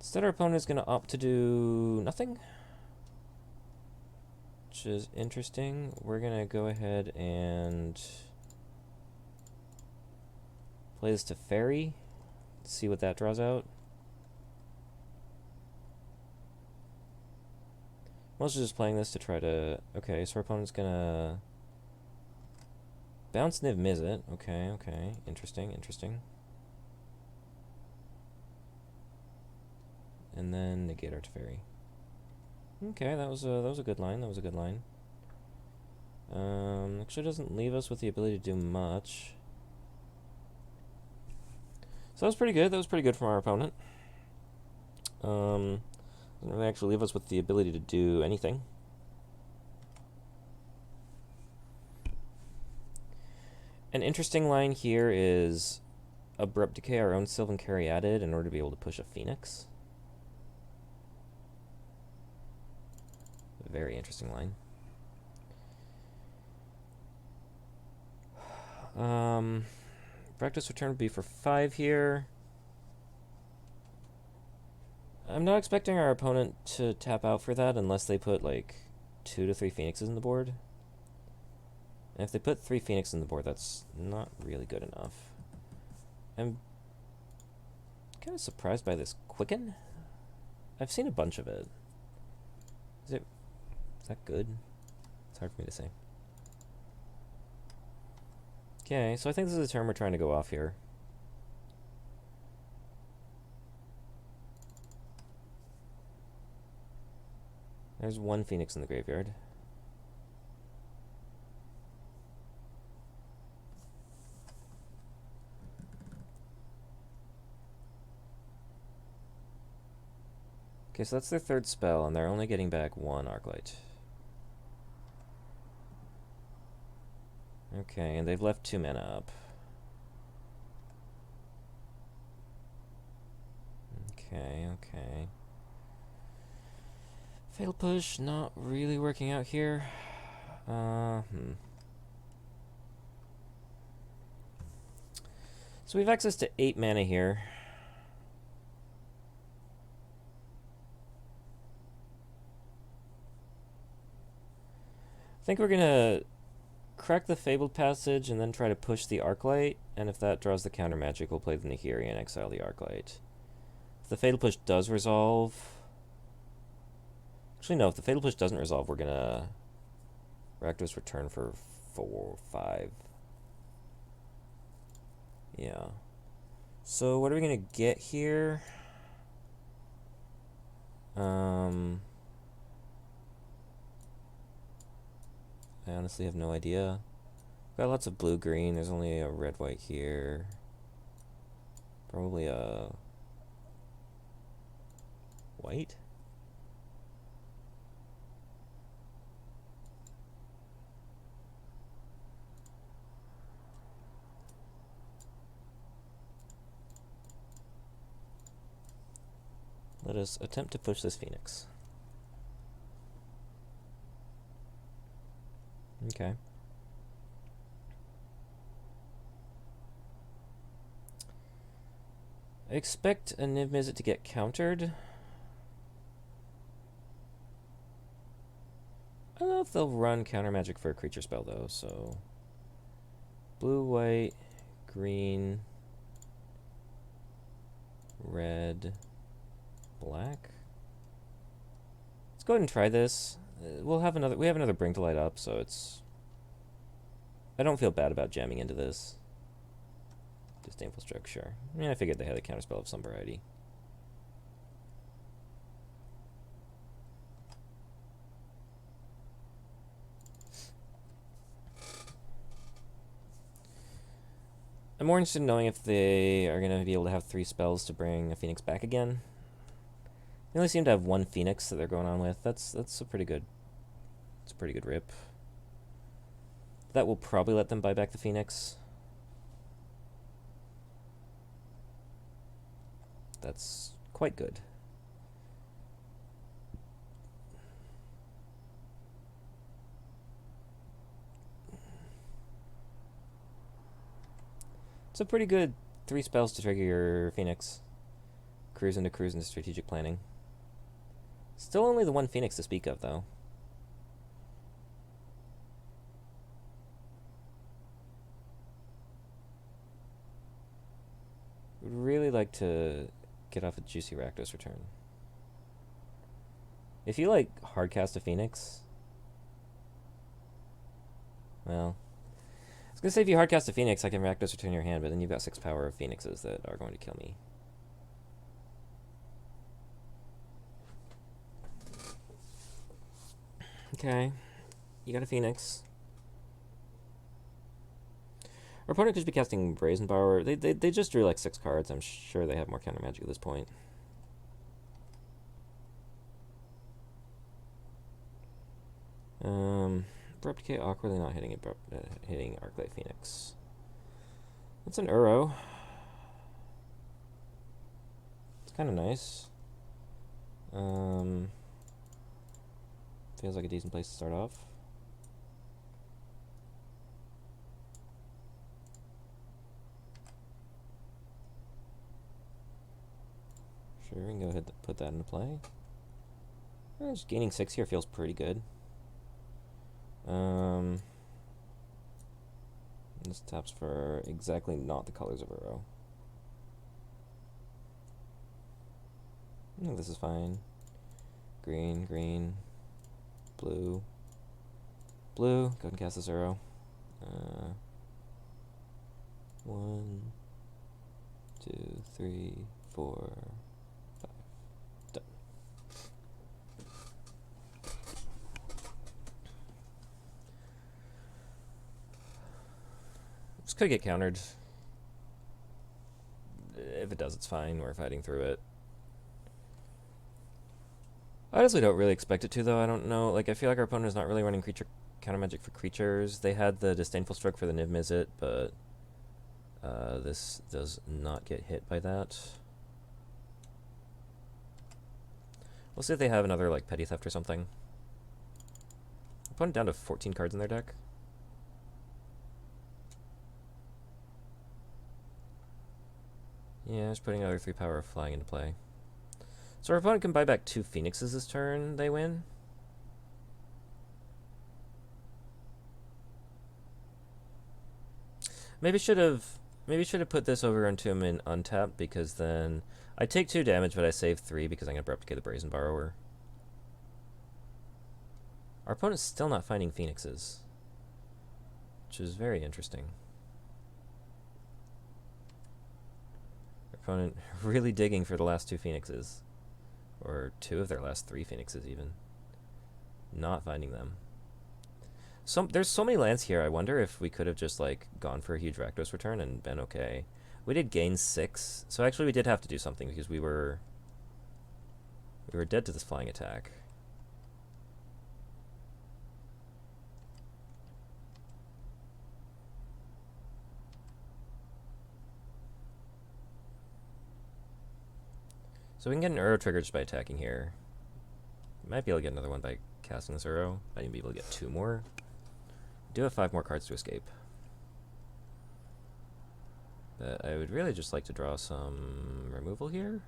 [SPEAKER 1] Instead, our opponent is going to opt to do nothing, which is interesting. We're going to go ahead and play this to Fairy, see what that draws out. I'm also just playing this to try to... Okay, so our opponent's going to bounce Niv Mizzet. Okay, okay. Interesting, interesting. And then negate our Teferi. Okay, that was a good line. That was a good line. Actually doesn't leave us with the ability to do much. So that was pretty good. That was pretty good from our opponent. Doesn't really actually leave us with the ability to do anything. An interesting line here is Abrupt Decay our own Sylvan Caryatid in order to be able to push a Phoenix. Very interesting line. Practice return would be for 5 here. I'm not expecting our opponent to tap out for that unless they put like 2 to 3 Phoenixes in the board. And if they put 3 Phoenixes in the board, that's not really good enough. I'm kind of surprised by this Quicken. I've seen a bunch of it. Is that good? It's hard for me to say. Okay, so I think this is a turn we're trying to go off here. There's 1 Phoenix in the graveyard. Okay, so that's their 3rd spell, and they're only getting back 1 Arclight. Okay, and they've left 2 mana up. Okay, okay. Fail push, not really working out here. So we have access to 8 mana here. I think we're gonna crack the Fabled Passage and then try to push the Arclight, and if that draws the counter magic, we'll play the Nahiri and exile the Arclight. If the Fatal Push does resolve... Actually, no, if the Fatal Push doesn't resolve, we're gonna Rakdos return for 4, 5. Yeah. So what are we gonna get here? I honestly have no idea. Got lots of blue-green. There's only a red-white here. Probably a white? Let us attempt to push this Phoenix. Okay. I expect a Niv Mizzet to get countered. I don't know if they'll run counter magic for a creature spell though, so blue, white, green, red, black. Let's go ahead and try this. We have another Bring to Light up, so it's... I don't feel bad about jamming into this. Disdainful Stroke, sure. I mean, I figured they had a counterspell of some variety. I'm more interested in knowing if they are going to be able to have 3 spells to bring a Phoenix back again. They only seem to have 1 Phoenix that they're going on with. That's a pretty good... It's a pretty good rip. That will probably let them buy back the Phoenix. That's quite good. It's a pretty good 3 spells to trigger your Phoenix. Cruise into strategic planning. Still only the 1 Phoenix to speak of, though. Would really like to get off a juicy Rakdos return. If you like hardcast a Phoenix, well, I was gonna say if you hardcast a Phoenix, I can Rakdos return your hand, but then you've got 6 power of Phoenixes that are going to kill me. Okay, you got a Phoenix. Our opponent could be casting Brazen Borrower. They just drew like 6 cards. I'm sure they have more counter magic at this point. Abrupt Decay awkwardly not hitting hitting Arclight Phoenix. That's an Uro. It's kind of nice. Feels like a decent place to start off. Sure, we can go ahead and put that into play. Just gaining 6 here feels pretty good. This taps for exactly not the colors of Uro. I think this is fine. Green, green, blue, blue. Go ahead and cast this Uro. 1, 2, 3, 4, 5. Done. This could get countered. If it does, it's fine. We're fighting through it. I honestly don't really expect it to, though. I don't know. Like, I feel like our opponent is not really running creature counter magic for creatures. They had the Disdainful Stroke for the Niv Mizzet, but this does not get hit by that. We'll see if they have another, like, Petty Theft or something. Opponent down to 14 cards in their deck. Yeah, just putting another 3 power of flying into play. So our opponent can buy back 2 Phoenixes this turn, they win. Maybe should have put this over into him in untap, because then I take 2 damage, but I save 3 because I'm gonna replicate the Brazen Borrower. Our opponent's still not finding phoenixes, which is very interesting. Our opponent really digging for the last 2 phoenixes, or 2 of their last 3 phoenixes even. Not finding them. There's so many lands here, I wonder if we could have just like gone for a huge Rakdos return and been okay. We did gain 6, so actually we did have to do something because we were dead to this flying attack. So we can get an Uro trigger just by attacking here. Might be able to get another one by casting this Uro. Might even be able to get 2 more. Do have 5 more cards to escape. But I would really just like to draw some removal here.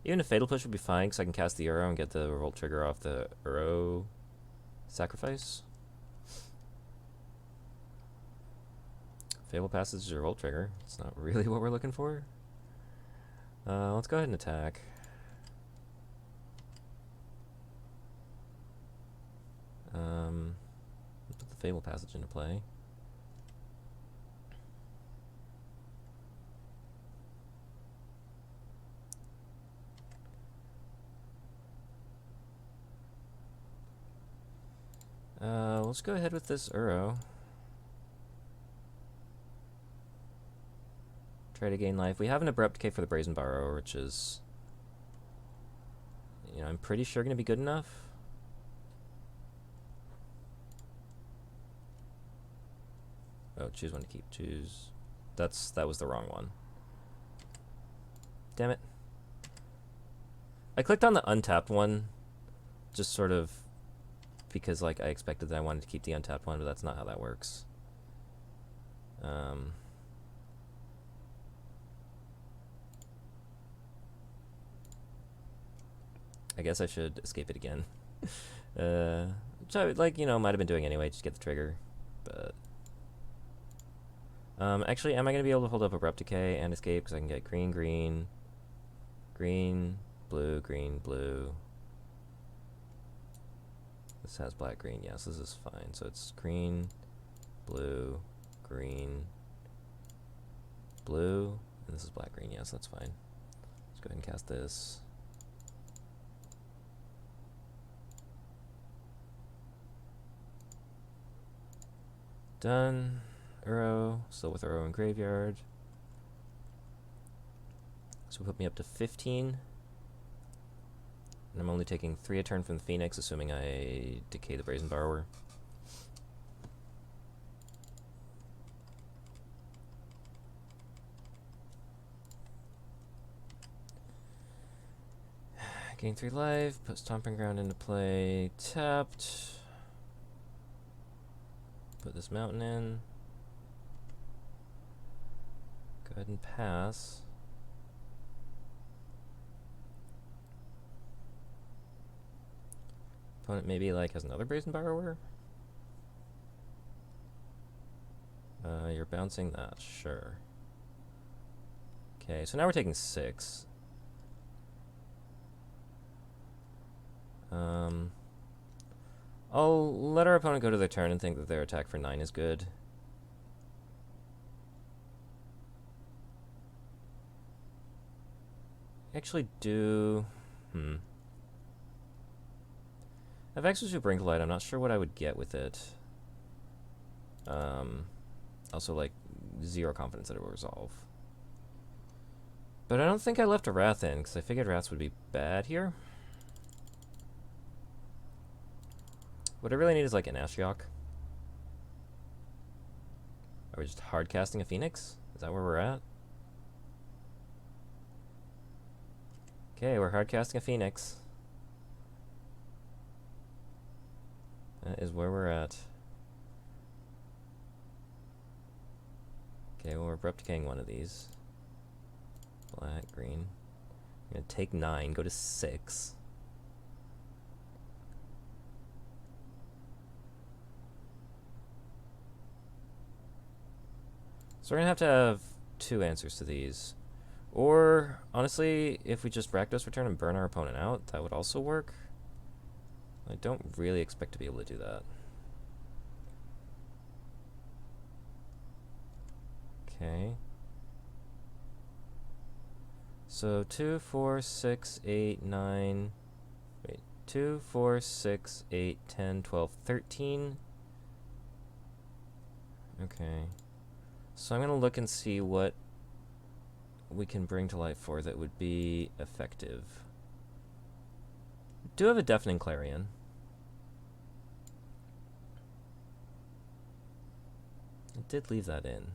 [SPEAKER 1] Even a Fatal Push would be fine, because I can cast the Uro and get the Revolt trigger off the Uro sacrifice. Fable Passage, Revolt trigger. It's not really what we're looking for. Let's go ahead and attack. Put the Fable Passage into play. Let's go ahead with this Uro. Try to gain life. We have an Abrupt Decay for the Brazen Borrower, which is, you know, I'm pretty sure going to be good enough. Oh, choose one to keep. Choose. That was the wrong one. Damn it. I clicked on the untapped one, just sort of because like I expected that I wanted to keep the untapped one, but that's not how that works. I guess I should escape it again. Which I would, like, you know, might have been doing anyway, just get the trigger. But actually, am I going to be able to hold up Abrupt Decay and escape? Because I can get green, green, green, blue, green, blue. This has black, green. Yes, this is fine. So it's green, blue, green, blue, and this is black, green. Yes, that's fine. Let's go ahead and cast this. Done. Uro. Still with Uro in graveyard. So put me up to 15. And I'm only taking 3 a turn from the Phoenix, assuming I decay the Brazen Borrower. Gain 3 life, put Stomping Ground into play, tapped. Put this mountain in. Go ahead and pass. Opponent maybe like has another Brazen Borrower. You're bouncing that, sure. Okay, so now we're taking 6. I'll let our opponent go to their turn and think that their attack for 9 is good. Actually do... I have access to Brinklight. I'm not sure what I would get with it. Also, like, 0 confidence that it will resolve. But I don't think I left a Wrath in, because I figured Wraths would be bad here. What I really need is, like, an Ashiok. Are we just hard casting a Phoenix? Is that where we're at? Okay, we're hard casting a Phoenix. That is where we're at. Okay, well, we're Abrupt Decaying one of these. Black, green. I'm gonna take 9, go to 6. So we're gonna have 2 answers to these. Or, honestly, if we just Rakdos return and burn our opponent out, that would also work. I don't really expect to be able to do that. Okay. So 2, 4, 6, 8, 9... Wait. 2, 4, 6, 8, 10, 12, 13. Okay. So I'm going to look and see what we can bring to light for that would be effective. Do have a Deafening Clarion. I did leave that in.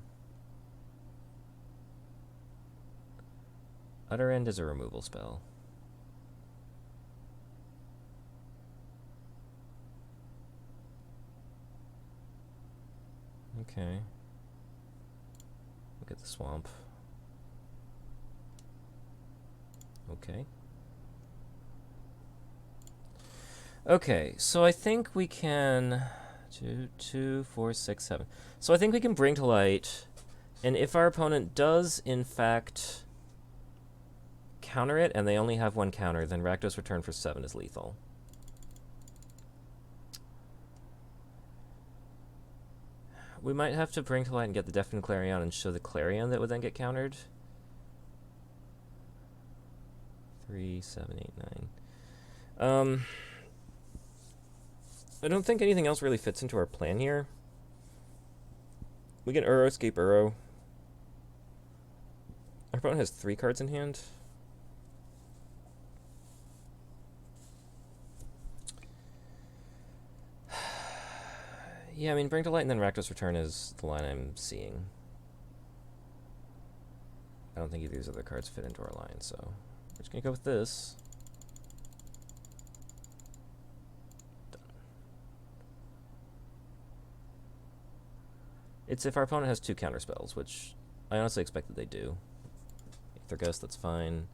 [SPEAKER 1] Utter End is a removal spell. Okay. Look at the swamp. Okay. Okay, so I think we can... 2, 4, 6, 7. So I think we can bring to light, and if our opponent does, in fact, counter it, and they only have one counter, then Rakdos Return for 7 is lethal. We might have to bring to light and get the Deafening Clarion and show the Clarion that would then get countered. 3, 7, 8, 9. I don't think anything else really fits into our plan here. We can Uro, escape Uro. Our opponent has 3 cards in hand. Yeah, I mean, bring to light and then Rakdos Return is the line I'm seeing. I don't think either of these other cards fit into our line, so we're just gonna go with this. It's if our opponent has 2 counter spells, which I honestly expect that they do. Aether Gust, that's fine.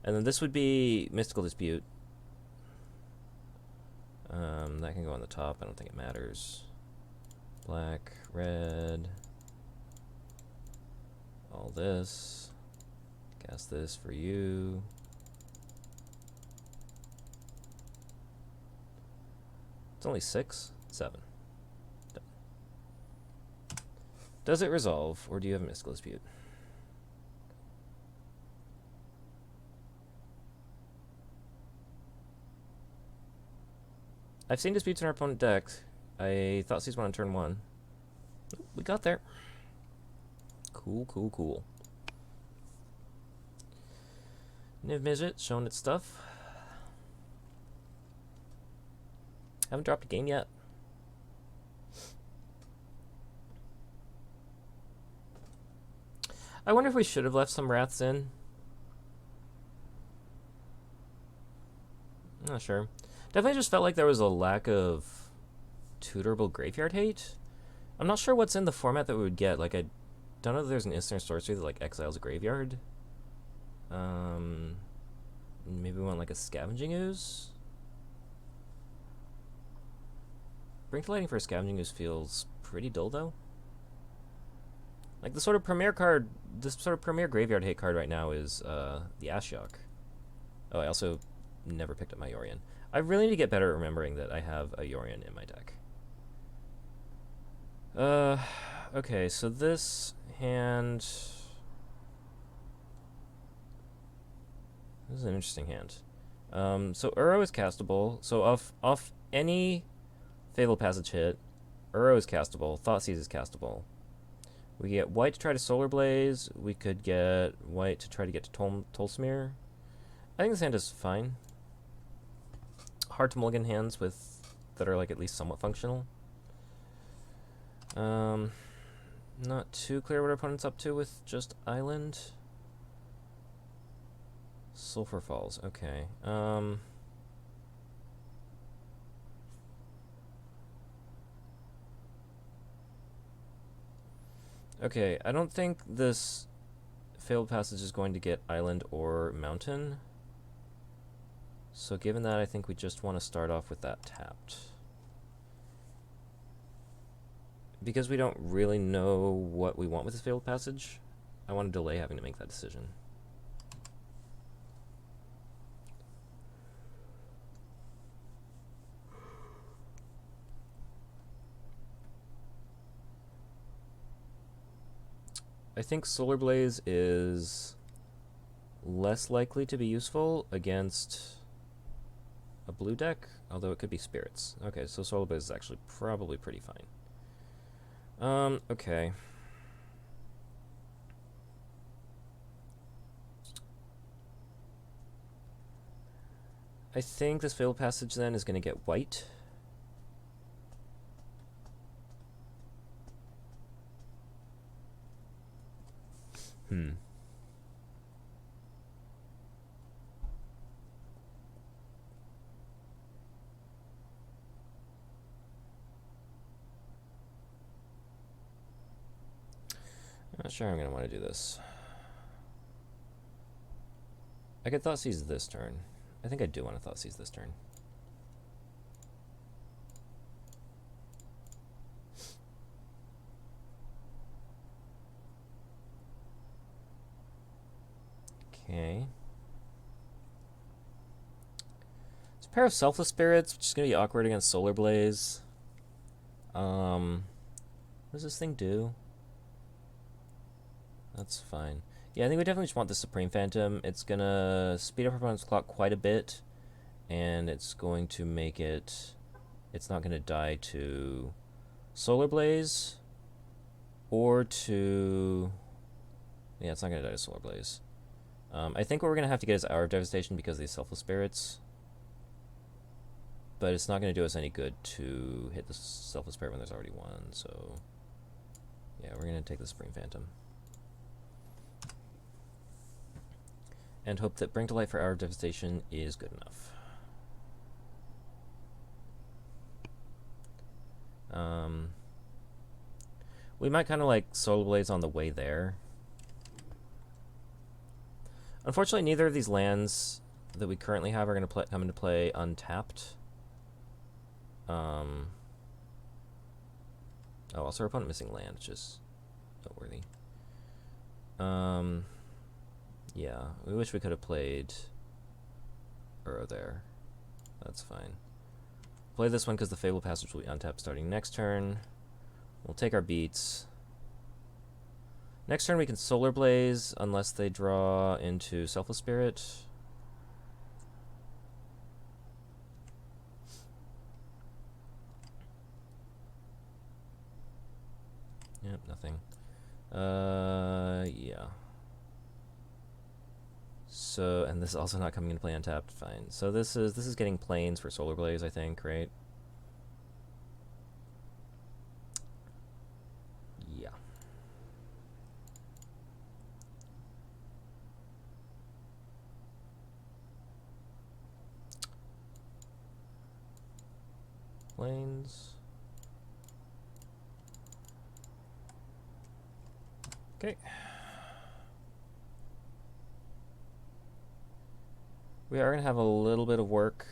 [SPEAKER 1] And then this would be Mystical Dispute. That can go on the top, I don't think it matters. Black, red. All this. Cast this for you. It's only 6? 7. Does it resolve, or do you have a Mystical Dispute? I've seen disputes in our opponent deck. I thought Thoughtseize 1 on turn 1. We got there. Cool, cool, cool. Niv Midget showing its stuff. Haven't dropped a game yet. I wonder if we should have left some Wraths in. Not sure. Definitely just felt like there was a lack of tutorable graveyard hate. I'm not sure what's in the format that we would get. Like, I don't know if there's an instant sorcery that, like, exiles a graveyard. Maybe we want, like, a Scavenging Ooze? Bring to Lighting for a Scavenging Ooze feels pretty dull, though. Like, the sort of premier card, this sort of premier graveyard hate card right now is the Ashiok. Oh, I also never picked up my Yorion. I really need to get better at remembering that I have a Yorion in my deck. Okay, so this hand... This is an interesting hand. So Uro is castable. So off any Fabled Passage hit, Uro is castable, Thoughtseize is castable. We get white to try to Solar Blaze. We could get white to try to get to Tolsmere. I think this hand is fine. Hard to mulligan hands with that are like at least somewhat functional. Not too clear what our opponent's up to with just Island. Sulphur Falls, okay. Okay, I don't think this Fabled Passage is going to get Island or Mountain. So given that, I think we just want to start off with that tapped. Because we don't really know what we want with this Fabled Passage, I want to delay having to make that decision. I think Solar Blaze is less likely to be useful against a blue deck, although it could be Spirits. Okay, so Solar Blaze is actually probably pretty fine. Okay. I think this Fabled Passage then is going to get white. I'm not sure I'm going to want to do this. I could Thoughtseize this turn. I think I do want to Thoughtseize this turn. Okay. It's a pair of Selfless Spirits, which is going to be awkward against Solar Blaze. What does this thing do? That's fine. Yeah, I think we definitely just want the Supreme Phantom. It's going to speed up our opponent's clock quite a bit, and it's going to make it... It's not going to die to Solar Blaze or to... Yeah, it's not going to die to Solar Blaze. I think what we're going to have to get is Hour of Devastation because of these Selfless Spirits. But it's not going to do us any good to hit the Selfless Spirit when there's already one, so... Yeah, we're going to take the Supreme Phantom. And hope that Bring to Light for Hour of Devastation is good enough. We might kind of like Solar Blaze on the way there. Unfortunately, neither of these lands that we currently have are going to come into play untapped. Oh, also our opponent missing land, which is noteworthy. Yeah, we wish we could have played Uro there. That's fine. Play this one because the Fabled Passage will be untapped starting next turn. We'll take our beats. Next turn we can Solar Blaze unless they draw into Selfless Spirit. Yep, nothing. Yeah. So, and this is also not coming into play untapped. Fine. So this is getting planes for Solar Blaze, I think, right? Yeah. Planes. Okay. We are going to have a little bit of work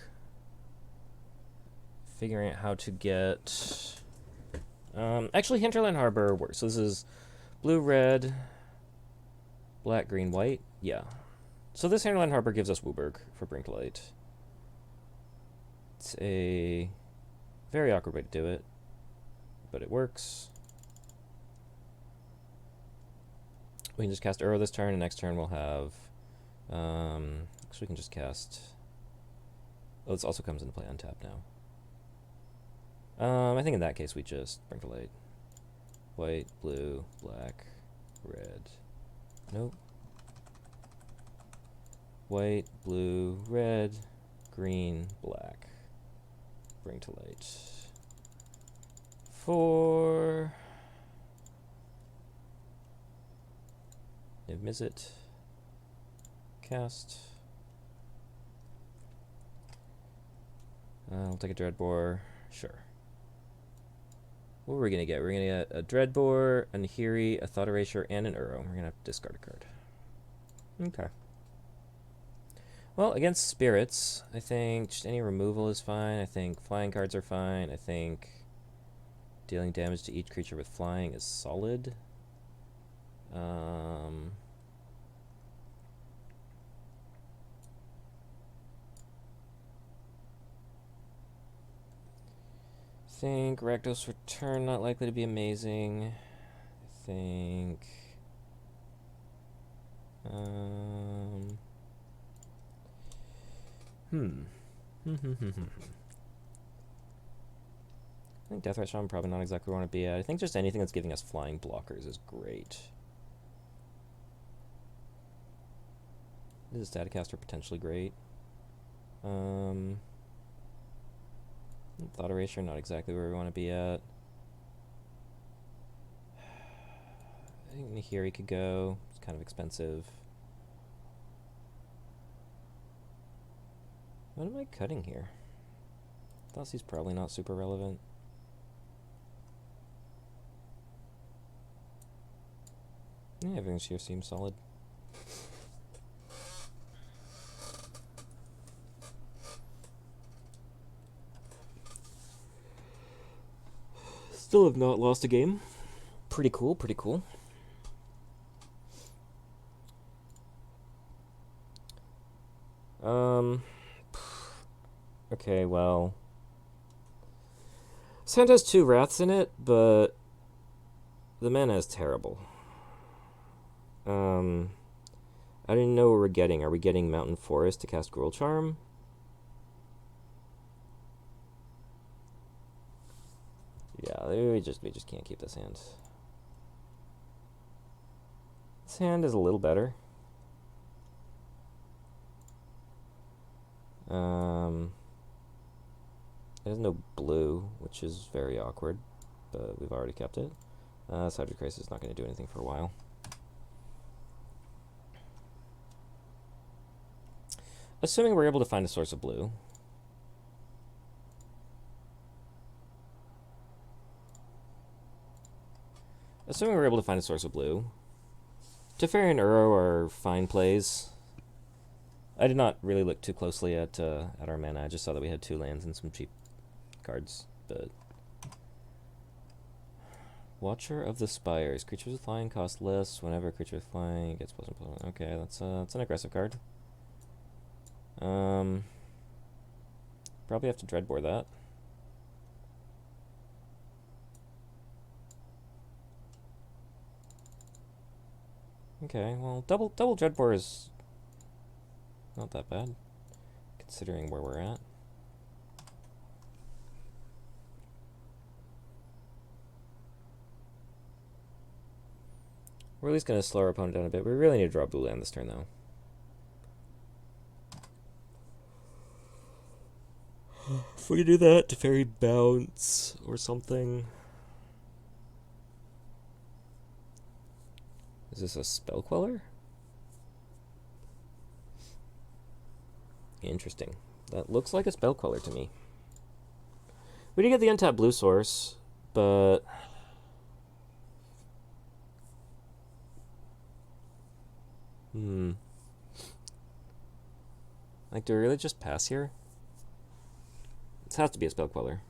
[SPEAKER 1] figuring out how to get... actually, Hinterland Harbor works. So this is blue, red, black, green, white. Yeah. So this Hinterland Harbor gives us Wooburg for Bring to Light. It's a very awkward way to do it, but it works. We can just cast Uro this turn, and next turn we'll have... actually, we can just cast... Oh, this also comes into play untapped now. I think in that case we just Bring to Light. White, blue, black, red. Nope. White, blue, red, green, black. Bring to Light. 4... Niv Mizzet. Cast. I'll take a Dreadbore. Sure. What are we going to get? We're going to get a Dreadbore, a Nahiri, a Thought Erasure, and an Uro. We're going to have to discard a card. Okay. Well, against Spirits, I think just any removal is fine. I think flying cards are fine. I think dealing damage to each creature with flying is solid. Think Rakdos Return not likely to be amazing. I think I think Death Rush I'm probably not exactly where I want to be at. I think just anything that's giving us flying blockers is great. Is a Staticaster potentially great? Thought Erasure, not exactly where we want to be at. I think Nihiri could go. It's kind of expensive. What am I cutting here? Thoughtsy's probably not super relevant. Yeah, everything here seems solid. Still have not lost a game. Pretty cool, pretty cool. Okay, well. Sand has 2 Wraths in it, but the mana is terrible. I don't even know what we're getting. Are we getting Mountain Forest to cast Gruul Charm? Yeah, we just can't keep this hand. This hand is a little better. It has no blue, which is very awkward, but we've already kept it. Subject Crisis is not going to do anything for a while. Assuming we're able to find a source of blue. Assuming we're able to find a source of blue. Teferi and Uro are fine plays. I did not really look too closely at our mana. I just saw that we had 2 lands and some cheap cards, but Watcher of the Spires. Creatures with flying cost less. Whenever a creature with flying gets +1/+1. Okay, that's an aggressive card. Probably have to Dreadbore that. Okay, well, double Dreadbore is not that bad, considering where we're at. We're at least going to slow our opponent down a bit. We really need to draw blue land this turn, though. If we do that, Teferi bounce or something. Is this a Spell Queller? Interesting. That looks like a Spell Queller to me. We did get the untapped blue source, but like, do we really just pass here? This has to be a Spell Queller.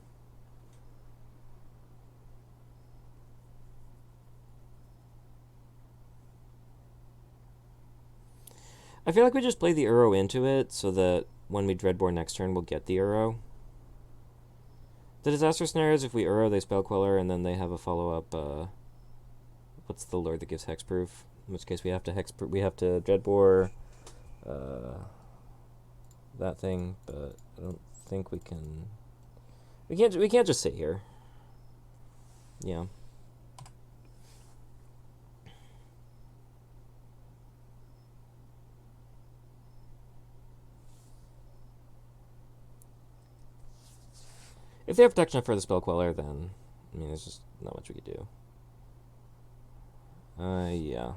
[SPEAKER 1] I feel like we just play the Uro into it so that when we Dreadbore next turn, we'll get the Uro. The disaster scenario is if we Uro, they Spell Queller, and then they have a follow-up, what's the lord that gives hexproof? In which case we have to Dreadbore that thing, but I don't think we can. We can't just sit here. Yeah. If they have protection for the Spell Queller, then I mean, there's just not much we could do. Yeah.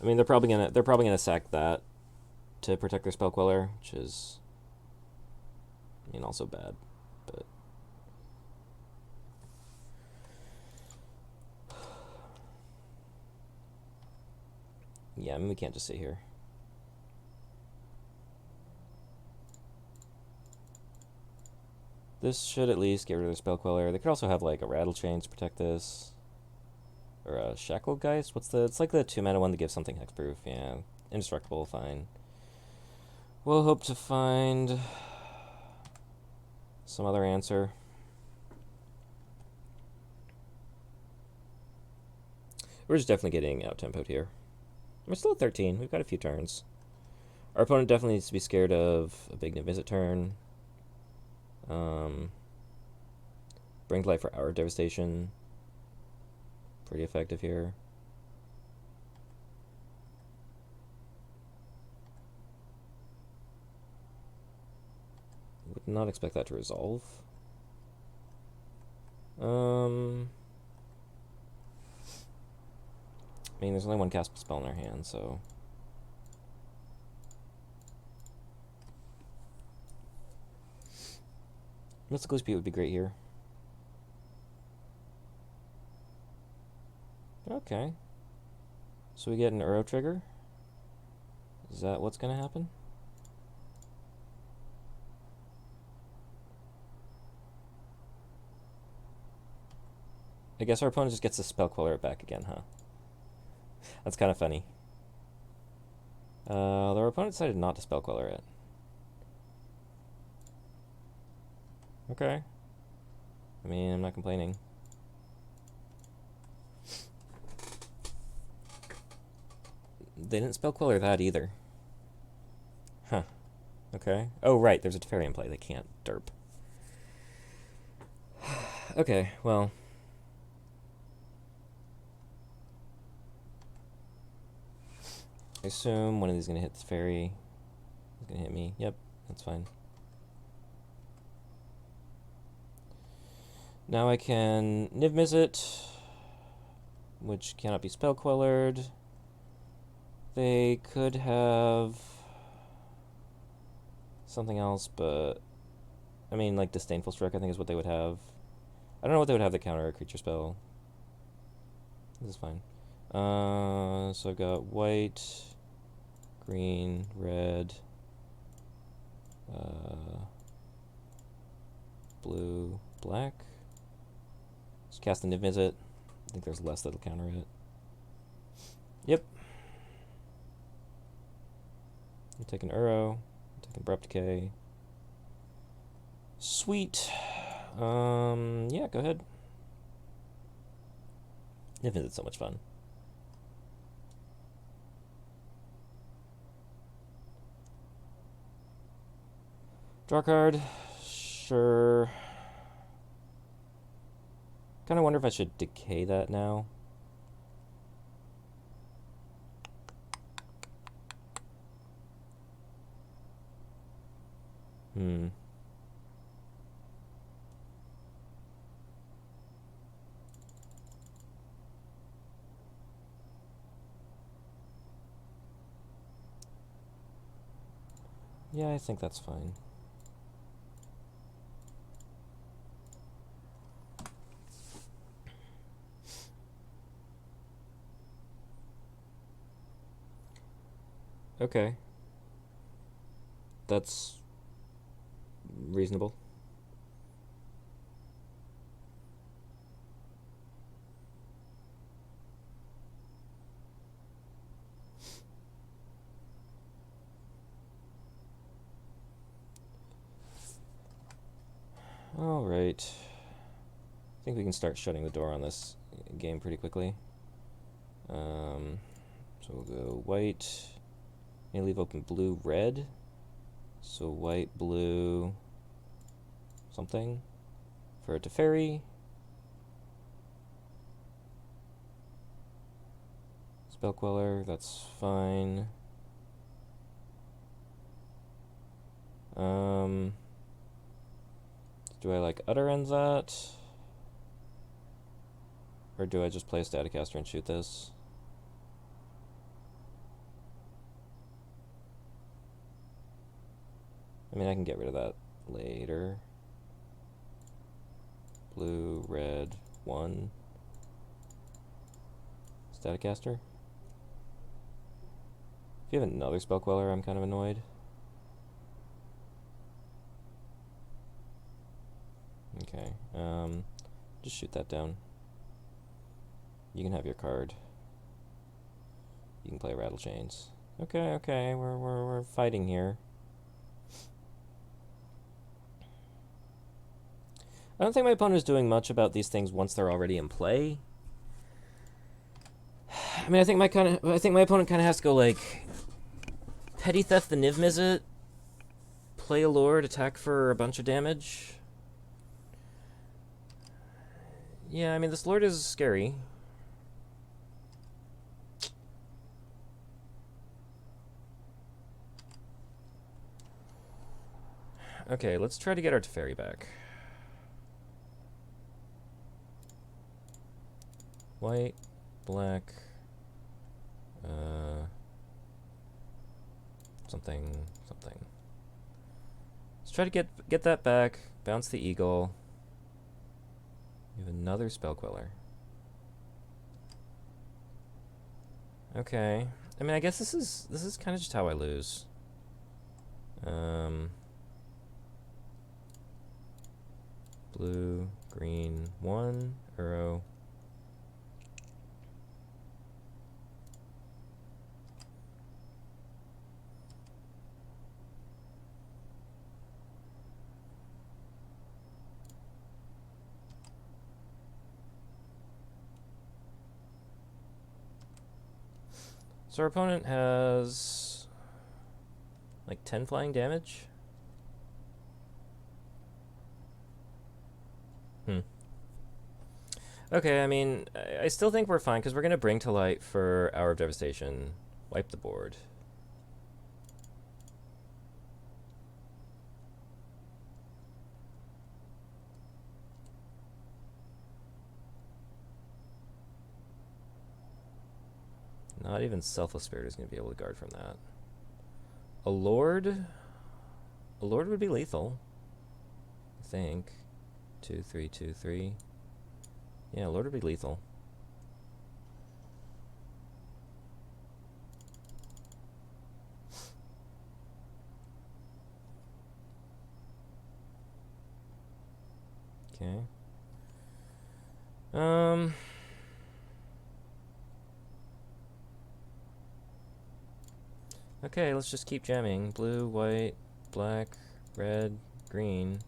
[SPEAKER 1] I mean, they're probably gonna sack that to protect their Spell Queller, which is, I mean, also bad, but yeah, I mean, we can't just sit here. This should at least get rid of the Spell Queller. They could also have like a Rattle Chain to protect this. Or a Shacklegeist? It's like the 2-mana one that gives something hexproof. Yeah. Indestructible, fine. We'll hope to find some other answer. We're just definitely getting out-tempoed here. We're still at 13. We've got a few turns. Our opponent definitely needs to be scared of a big Niv-Mizzet turn. Bring to light for our devastation. Pretty effective here. Would not expect that to resolve. I mean, there's only one cast spell in our hand, so... Mystical Speed would be great here. Okay. So we get an Uro trigger? Is that what's going to happen? I guess our opponent just gets the Spell Queller back again, huh? That's kind of funny. Their opponent decided not to Spell Queller it. Okay. I mean, I'm not complaining. They didn't Spell Queller that either. Huh. Okay. Oh, right, there's a Teferi in play. They can't derp. Okay, well... I assume one of these is going to hit this fairy. It's going to hit me. Yep, that's fine. Now I can Niv-Mizzet, which cannot be Spell Quellered. They could have something else, but... I mean, like Disdainful Stroke, I think is what they would have. I don't know what they would have to counter a creature spell. This is fine. So I've got white, green, red, blue, black. Just cast the Niv-Mizzet. I think there's less that'll counter it. Yep. I'll take an Uro. I'll take an Abrupt Decay. Sweet. Yeah, go ahead. Niv-Mizzet's so much fun. Draw card. Sure. Kind of wonder if I should decay that now. Yeah, I think that's fine. Okay. That's reasonable. All right. I think we can start shutting the door on this game pretty quickly. So we'll go white. And leave open blue, red. So white, blue, something for a Teferi. Spell Queller, that's fine. Do I like Utterance that? Or do I just play a Staticaster and shoot this? I mean, I can get rid of that later. Blue, red, 1. Staticaster. If you have another Spell Queller, I'm kind of annoyed. Okay, just shoot that down. You can have your card. You can play Rattle Chains. Okay, okay, we're fighting here. I don't think my opponent is doing much about these things once they're already in play. I mean, I think my opponent kind of has to go like Petty Theft the Niv-Mizzet, play a Lord, attack for a bunch of damage. Yeah, I mean, this Lord is scary. Okay, let's try to get our Teferi back. White, black, something. Let's try to get that back. Bounce the Eagle. We have another Spell Queller. Okay. I mean, I guess this is kind of just how I lose. Blue, green, 1, Uro. So our opponent has like 10 flying damage. Okay, I mean, I still think we're fine because we're going to bring to light for Hour of Devastation, wipe the board. Not even Selfless Spirit is going to be able to guard from that. A Lord would be lethal, I think. 2, 3, 2, 3. Yeah, Lord would be lethal. Okay. Okay, let's just keep jamming. Blue, white, black, red, green.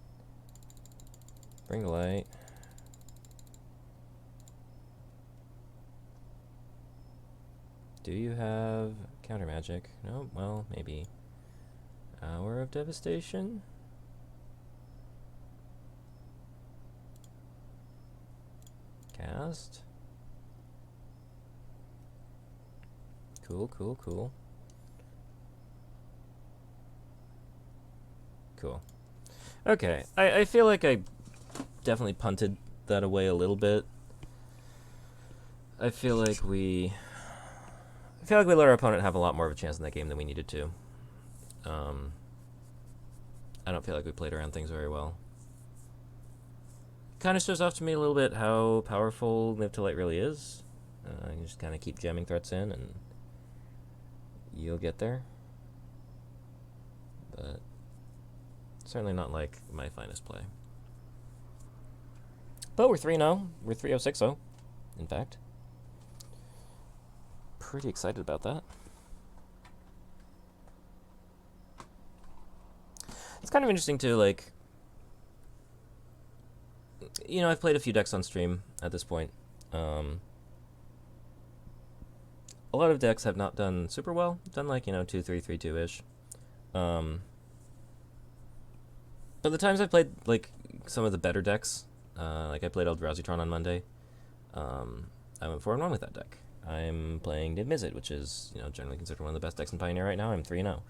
[SPEAKER 1] Bring the light. Do you have counter magic? No? Well, maybe. Hour of Devastation? Cast? Cool. Cool. Okay, I feel like I definitely punted that away a little bit. I feel like we let our opponent have a lot more of a chance in that game than we needed to. I don't feel like we played around things very well. Kind of shows off to me a little bit how powerful NivToLight really is. You just kind of keep jamming threats in and you'll get there. But certainly not like my finest play. But we're 3-0. We're 3-0-6-0, in fact. Pretty excited about that. It's kind of interesting too, like, you know, I've played a few decks on stream at this point. A lot of decks have not done super well. Done like, 2, 3, 3, 2-ish. But the times I've played like some of the better decks, like I played Eldrazi on Monday, I went 4-1 with that deck. I'm playing Niv-Mizzet, which is, generally considered one of the best decks in Pioneer right now. I'm 3-0.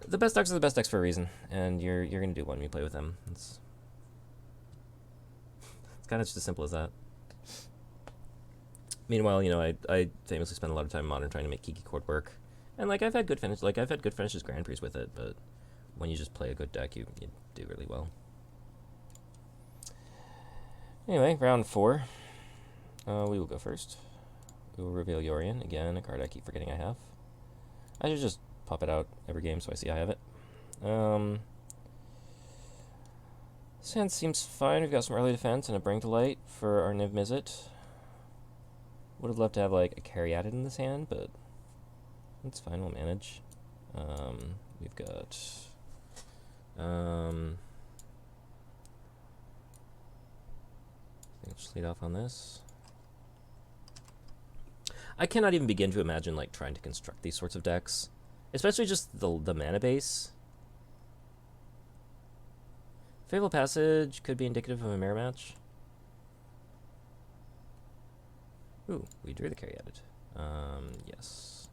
[SPEAKER 1] The best decks are the best decks for a reason, and you're going to do one when you play with them. It's kind of just as simple as that. Meanwhile, I famously spend a lot of time in Modern trying to make Kiki Court work. And, I've had good finishes Grand Prix with it, but when you just play a good deck, you do really well. Anyway, round 4. We will go first. We will reveal Yorion. Again, a card I keep forgetting I have. I should just pop it out every game so I see I have it. This hand seems fine. We've got some early defense and a Bring to Light for our Niv-Mizzet. Would have loved to have, a carry added in this hand, but that's fine. We'll manage. We've got... Let's lead off on this. I cannot even begin to imagine like trying to construct these sorts of decks, especially just the mana base. Fatal Passage could be indicative of a mirror match. Ooh, we drew the carry added. Yes.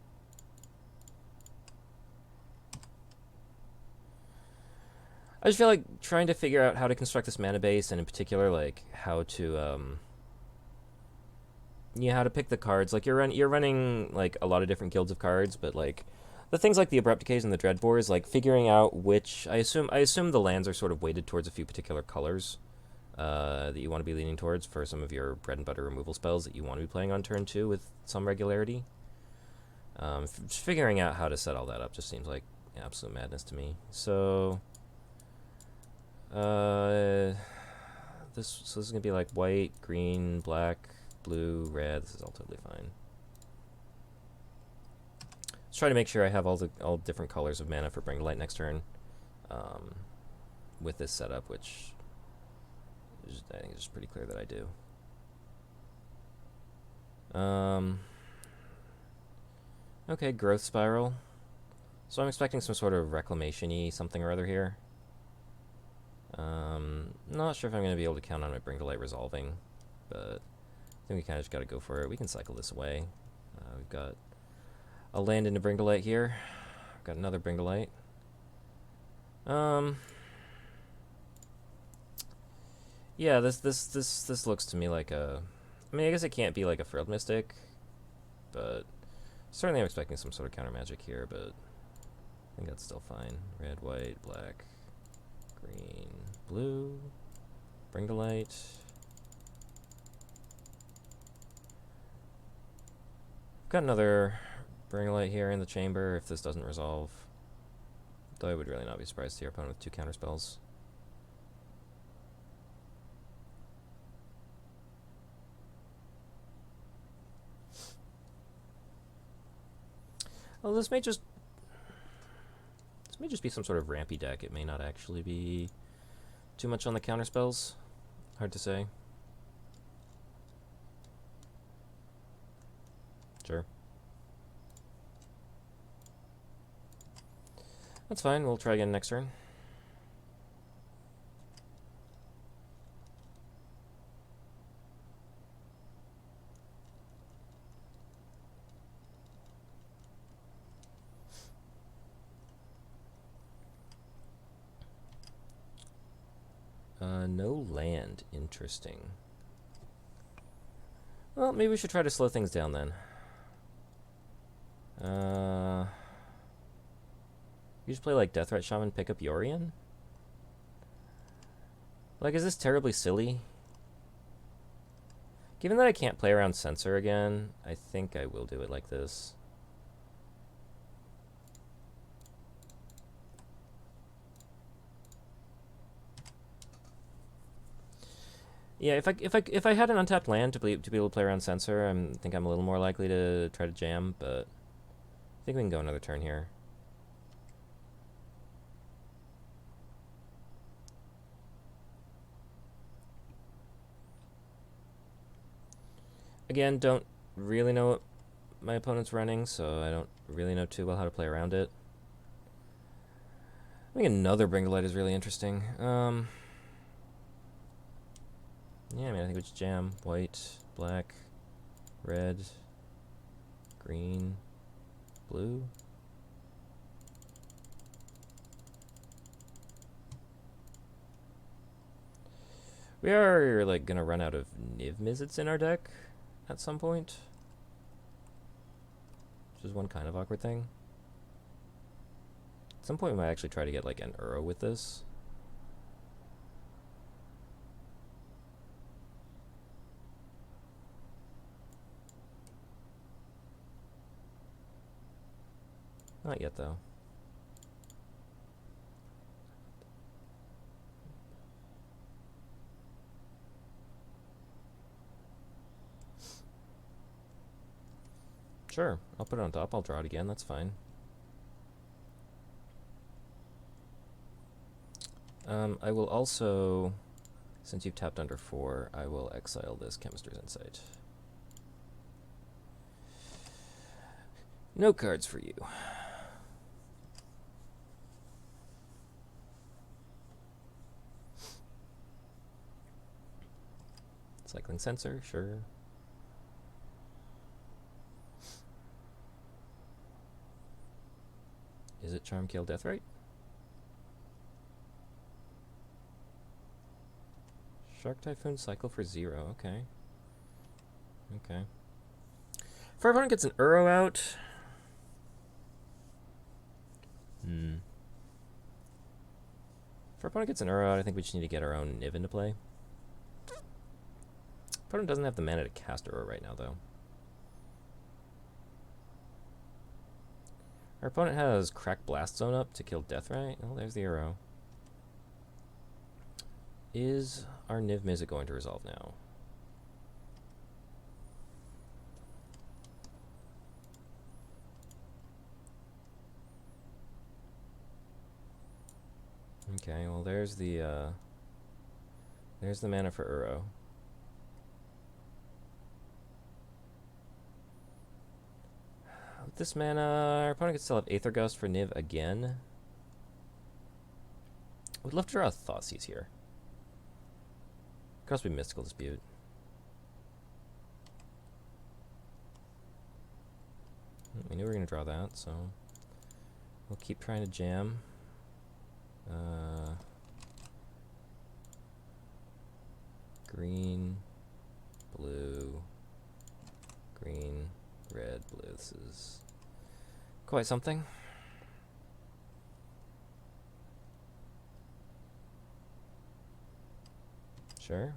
[SPEAKER 1] I just feel like trying to figure out how to construct this mana base, and in particular, like how to how to pick the cards. Like you're running like a lot of different guilds of cards, but like the things like the Abrupt Decays and the Dreadbores, like figuring out which I assume the lands are sort of weighted towards a few particular colors that you want to be leaning towards for some of your bread and butter removal spells that you want to be playing on turn 2 with some regularity. Just figuring out how to set all that up just seems like absolute madness to me. So this is gonna be like white, green, black, blue, red. This is all totally fine. Let's try to make sure I have all different colors of mana for Bring to Light next turn with this setup, which I think it's just pretty clear that I do. Okay, Growth Spiral. So I'm expecting some sort of reclamation-y something or other here. Not sure if I'm going to be able to count on my Bring to Light resolving, but I think we kind of just got to go for it. We can cycle this away. We've got a land into Bring to Light here. We've got another Bring to Light. Yeah, this looks to me like a... I mean, I guess it can't be like a Frilled Mystic, but certainly I'm expecting some sort of counter magic here, but I think that's still fine. Red, white, black, green, blue, Bring to Light. Got another Bring to Light here in the chamber if this doesn't resolve. Though I would really not be surprised to see our opponent with 2 counter spells. Well, this may just be some sort of rampy deck. It may not actually be too much on the counter spells. Hard to say. Sure. That's fine. We'll try again next turn. No land. Interesting. Well, maybe we should try to slow things down then. You just play like Deathrite Shaman, pick up Yorion? Like, is this terribly silly? Given that I can't play around Censor again, I think I will do it like this. Yeah, if I had an untapped land to be able to play around Censor, I think I'm a little more likely to try to jam, but I think we can go another turn here. Again, don't really know what my opponent's running, so I don't really know too well how to play around it. I think another Bring to Light is really interesting. Yeah, I mean, I think we just jam. White, black, red, green, blue. We are, like, gonna run out of Niv Mizzets in our deck at some point. Which is one kind of awkward thing. At some point we might actually try to get, like, an Uro with this. Not yet, though. Sure, I'll put it on top. I'll draw it again. That's fine. I will also, since you've tapped under 4, I will exile this Chemister's Insight. No cards for you. Cycling Sensor, sure. Is it Charm, Kill, Death, right? Shark Typhoon, cycle for 0, okay. Okay. If our opponent gets an Uro out... If our opponent gets an Uro out, I think we just need to get our own Niv into play. Opponent doesn't have the mana to cast Uro right now, though. Our opponent has Crack Blast Zone up to kill Deathrite. Oh, there's the Uro. Is our Niv Mizzet going to resolve now? Okay, well there's the mana for Uro. With this mana, our opponent could still have Aether Gust for Niv again. Would love to draw a Thoughtseize here. Could also be Mystical Dispute. We knew we were going to draw that, so we'll keep trying to jam. Green, blue, green, red, blue. This is quite something. Sure.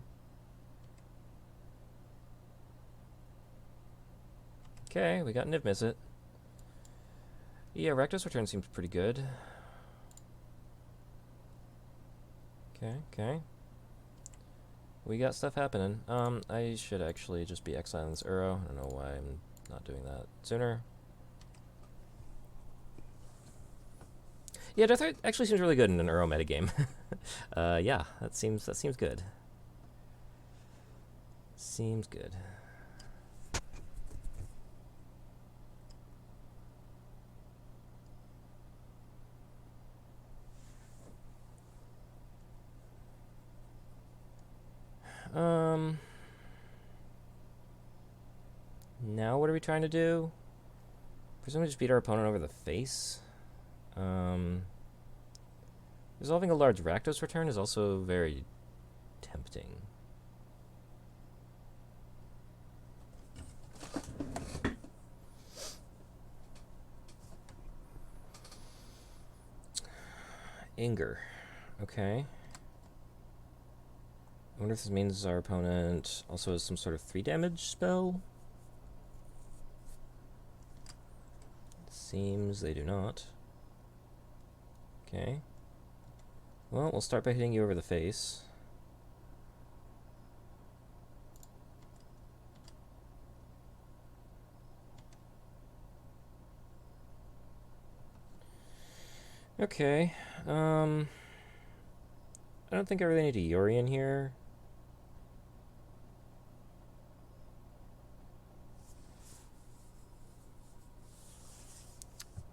[SPEAKER 1] Okay, we got Niv Mizzet. Yeah, Rakdos Return seems pretty good. Okay. We got stuff happening. I should actually just be exiling this Uro. I don't know why I'm not doing that sooner. Yeah, Deathheart actually seems really good in an Uro metagame. Yeah, that seems good. Seems good. Now what are we trying to do? Presumably just beat our opponent over the face. Resolving a large Rakdos return is also very tempting. Anger. Okay. I wonder if this means our opponent also has some sort of 3 damage spell. Seems they do not. Okay. Well, we'll start by hitting you over the face. Okay. I don't think I really need a Yuri in here.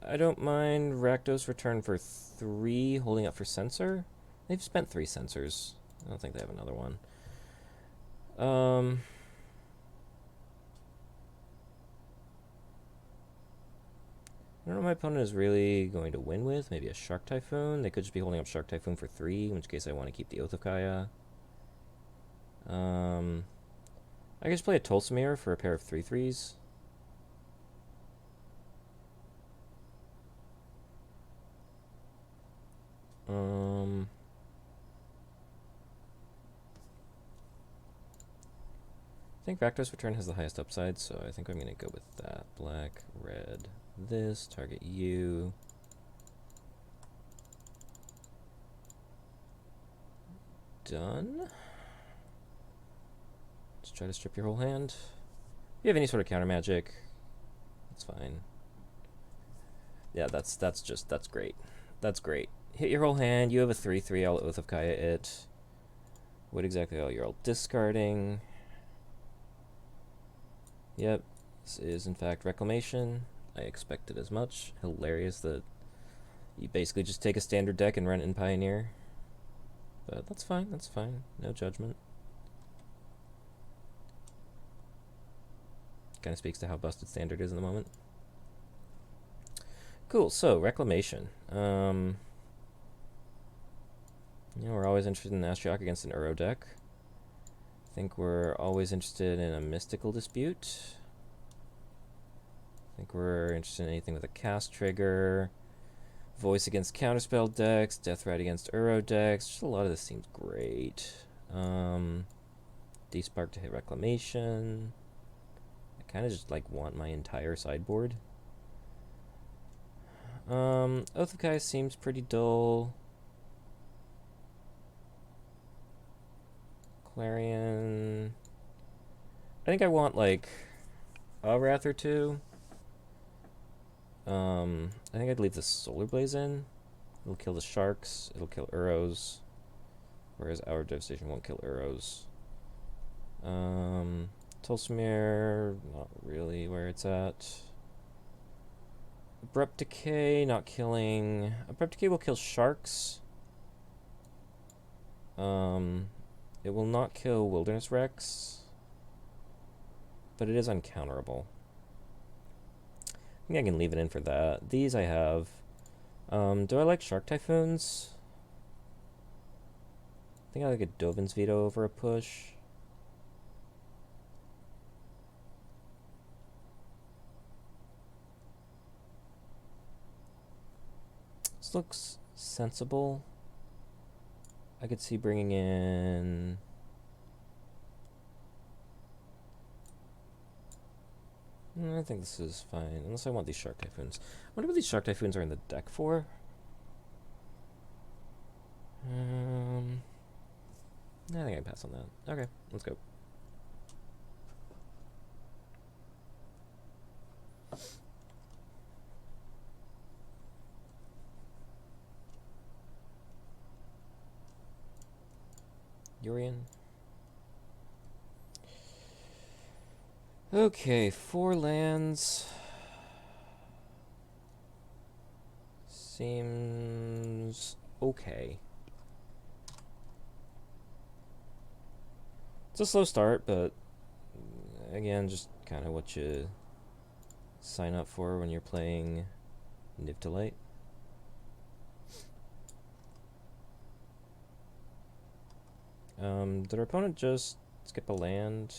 [SPEAKER 1] I don't mind Rakdos return for 3, holding up for Censor. They've spent 3 Censors. I don't think they have another one. I don't know what my opponent is really going to win with. Maybe a Shark Typhoon. They could just be holding up Shark Typhoon for 3, in which case I want to keep the Oath of Kaya. I could just play a Tolsimir for a pair of 3/3s. I think Rakdos Return has the highest upside, so I think I'm going to go with that. Black, red, this, target you. Done. Just try to strip your whole hand. If you have any sort of counter magic, that's fine. Yeah, that's great. That's great. Hit your whole hand. You have a 3/3. I'll Oath of Kaya it. What exactly are you all discarding? Yep, this is in fact Reclamation. I expected as much. Hilarious that you basically just take a standard deck and run it in Pioneer. But that's fine, that's fine. No judgment. Kind of speaks to how busted standard is in the moment. Cool, so Reclamation. You know, we're always interested in Ashiok against an Uro deck. I think we're always interested in a Mystical Dispute. I think we're interested in anything with a cast trigger. Voice against counterspell decks, Death Ride against Uro decks. Just a lot of this seems great. Despark to hit Reclamation. I kind of just like want my entire sideboard. Oath of Kai seems pretty dull. Clarion. I think I want like a Wrath or two. I think I'd leave the Solar Blaze in. It'll kill the sharks. It'll kill Uros. Whereas our Devastation won't kill Uros. Tolsmere, not really where it's at. Abrupt Decay, not killing. Abrupt Decay will kill sharks. It will not kill Wilderness Rex. But it is uncounterable. I think I can leave it in for that. These I have. Do I like Shark Typhoons? I think I like a Dovin's Veto over a push. This looks sensible. I could see bringing in... I think this is fine, unless I want these Shark Typhoons. I wonder what these Shark Typhoons are in the deck for. I think I can pass on that. Okay, let's go. Yorian. Okay, 4 lands. Seems okay. It's a slow start, but again, just kind of what you sign up for when you're playing NivToLight. Did our opponent just skip a land?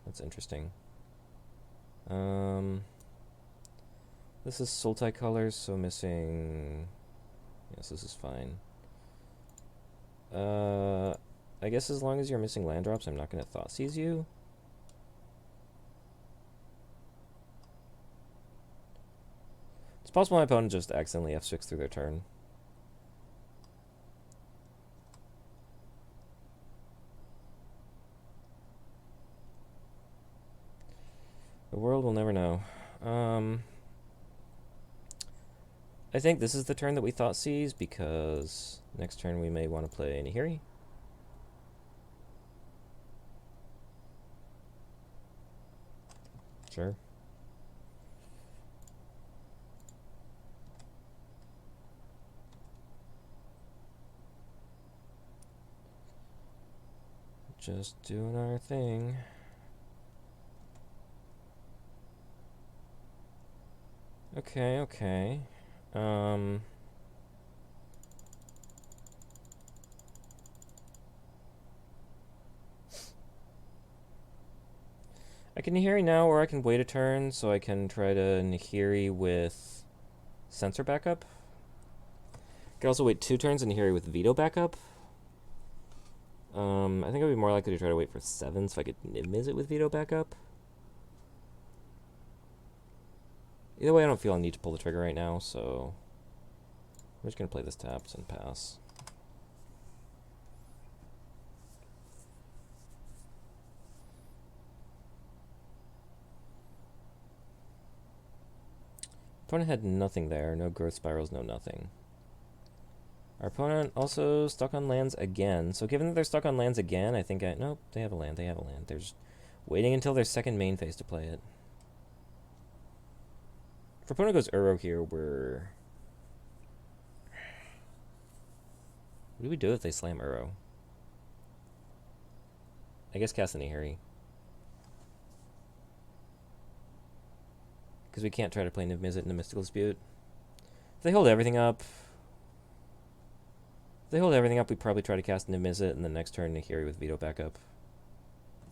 [SPEAKER 1] That's interesting. This is Sultai colors, so missing... Yes, this is fine. I guess as long as you're missing land drops, I'm not going to Thoughtseize you. It's possible my opponent just accidentally F6 through their turn. The world will never know. I think this is the turn that we Thoughtseize, because next turn we may want to play Nihiri. Sure. Just doing our thing. Okay, okay. I can Nihiri now, or I can wait a turn, so I can try to Nihiri with Sensor backup. I could also wait 2 turns and Nihiri with Veto backup. I think I'd be more likely to try to wait for 7, so I could Niv-Miz it with Veto backup. Either way, I don't feel I need to pull the trigger right now, so I'm just going to play this tapped and pass. Opponent had nothing there, no growth spirals, no nothing. Our opponent also stuck on lands again, so given that they're stuck on lands again, I think nope, they have a land, they have a land. They're just waiting until their second main phase to play it. If opponent goes Uro here, we're... What do we do if they slam Uro? I guess cast Nihiri. Because we can't try to play Niv Mizzet in a Mystical Dispute. If they hold everything up... If they hold everything up, we probably try to cast Niv Mizzet, and the next turn Nihiri with Veto backup.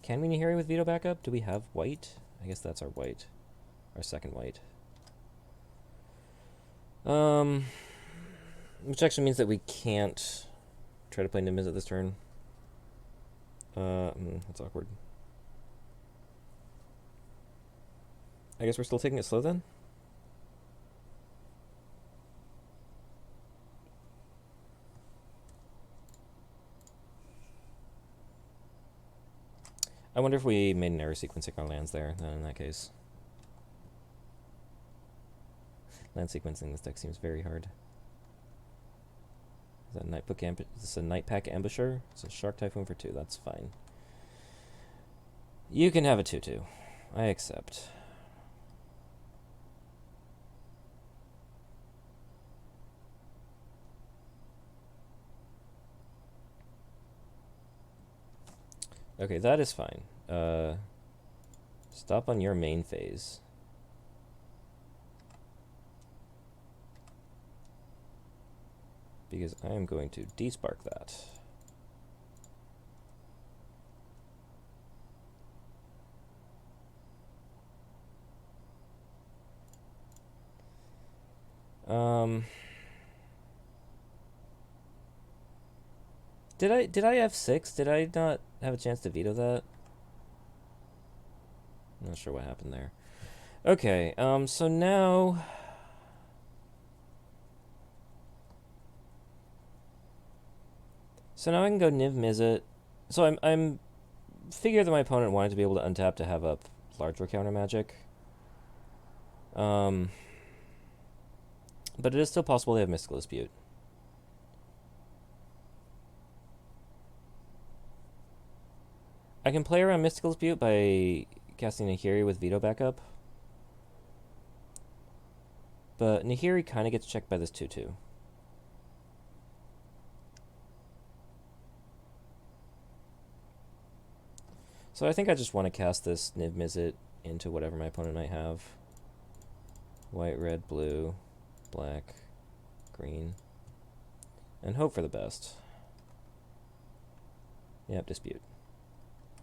[SPEAKER 1] Can we Nihiri with Veto backup? Do we have white? I guess that's our white. Our second white. Which actually means that we can't try to play Niv Mizzet this turn. That's awkward. I guess we're still taking it slow then? I wonder if we made an error sequencing our lands there, then in that case. Land sequencing this deck seems very hard. Is that is this a Night Pack Ambusher? It's a Shark Typhoon for 2, that's fine. You can have a 2/2. I accept. Okay, that is fine. Stop on your main phase. Because I am going to despark that. Did I F6? Did I not have a chance to veto that? I'm not sure what happened there. Okay, so now... So now I can go Niv Mizzet. So I'm figure that my opponent wanted to be able to untap to have up larger counter magic. But it is still possible they have Mystical Dispute. I can play around Mystical Dispute by casting Nihiri with Veto backup. But Nihiri kind of gets checked by this 2/2. So I think I just want to cast this Niv Mizzet into whatever my opponent might have. White, red, blue, black, green. And hope for the best. Yep, dispute.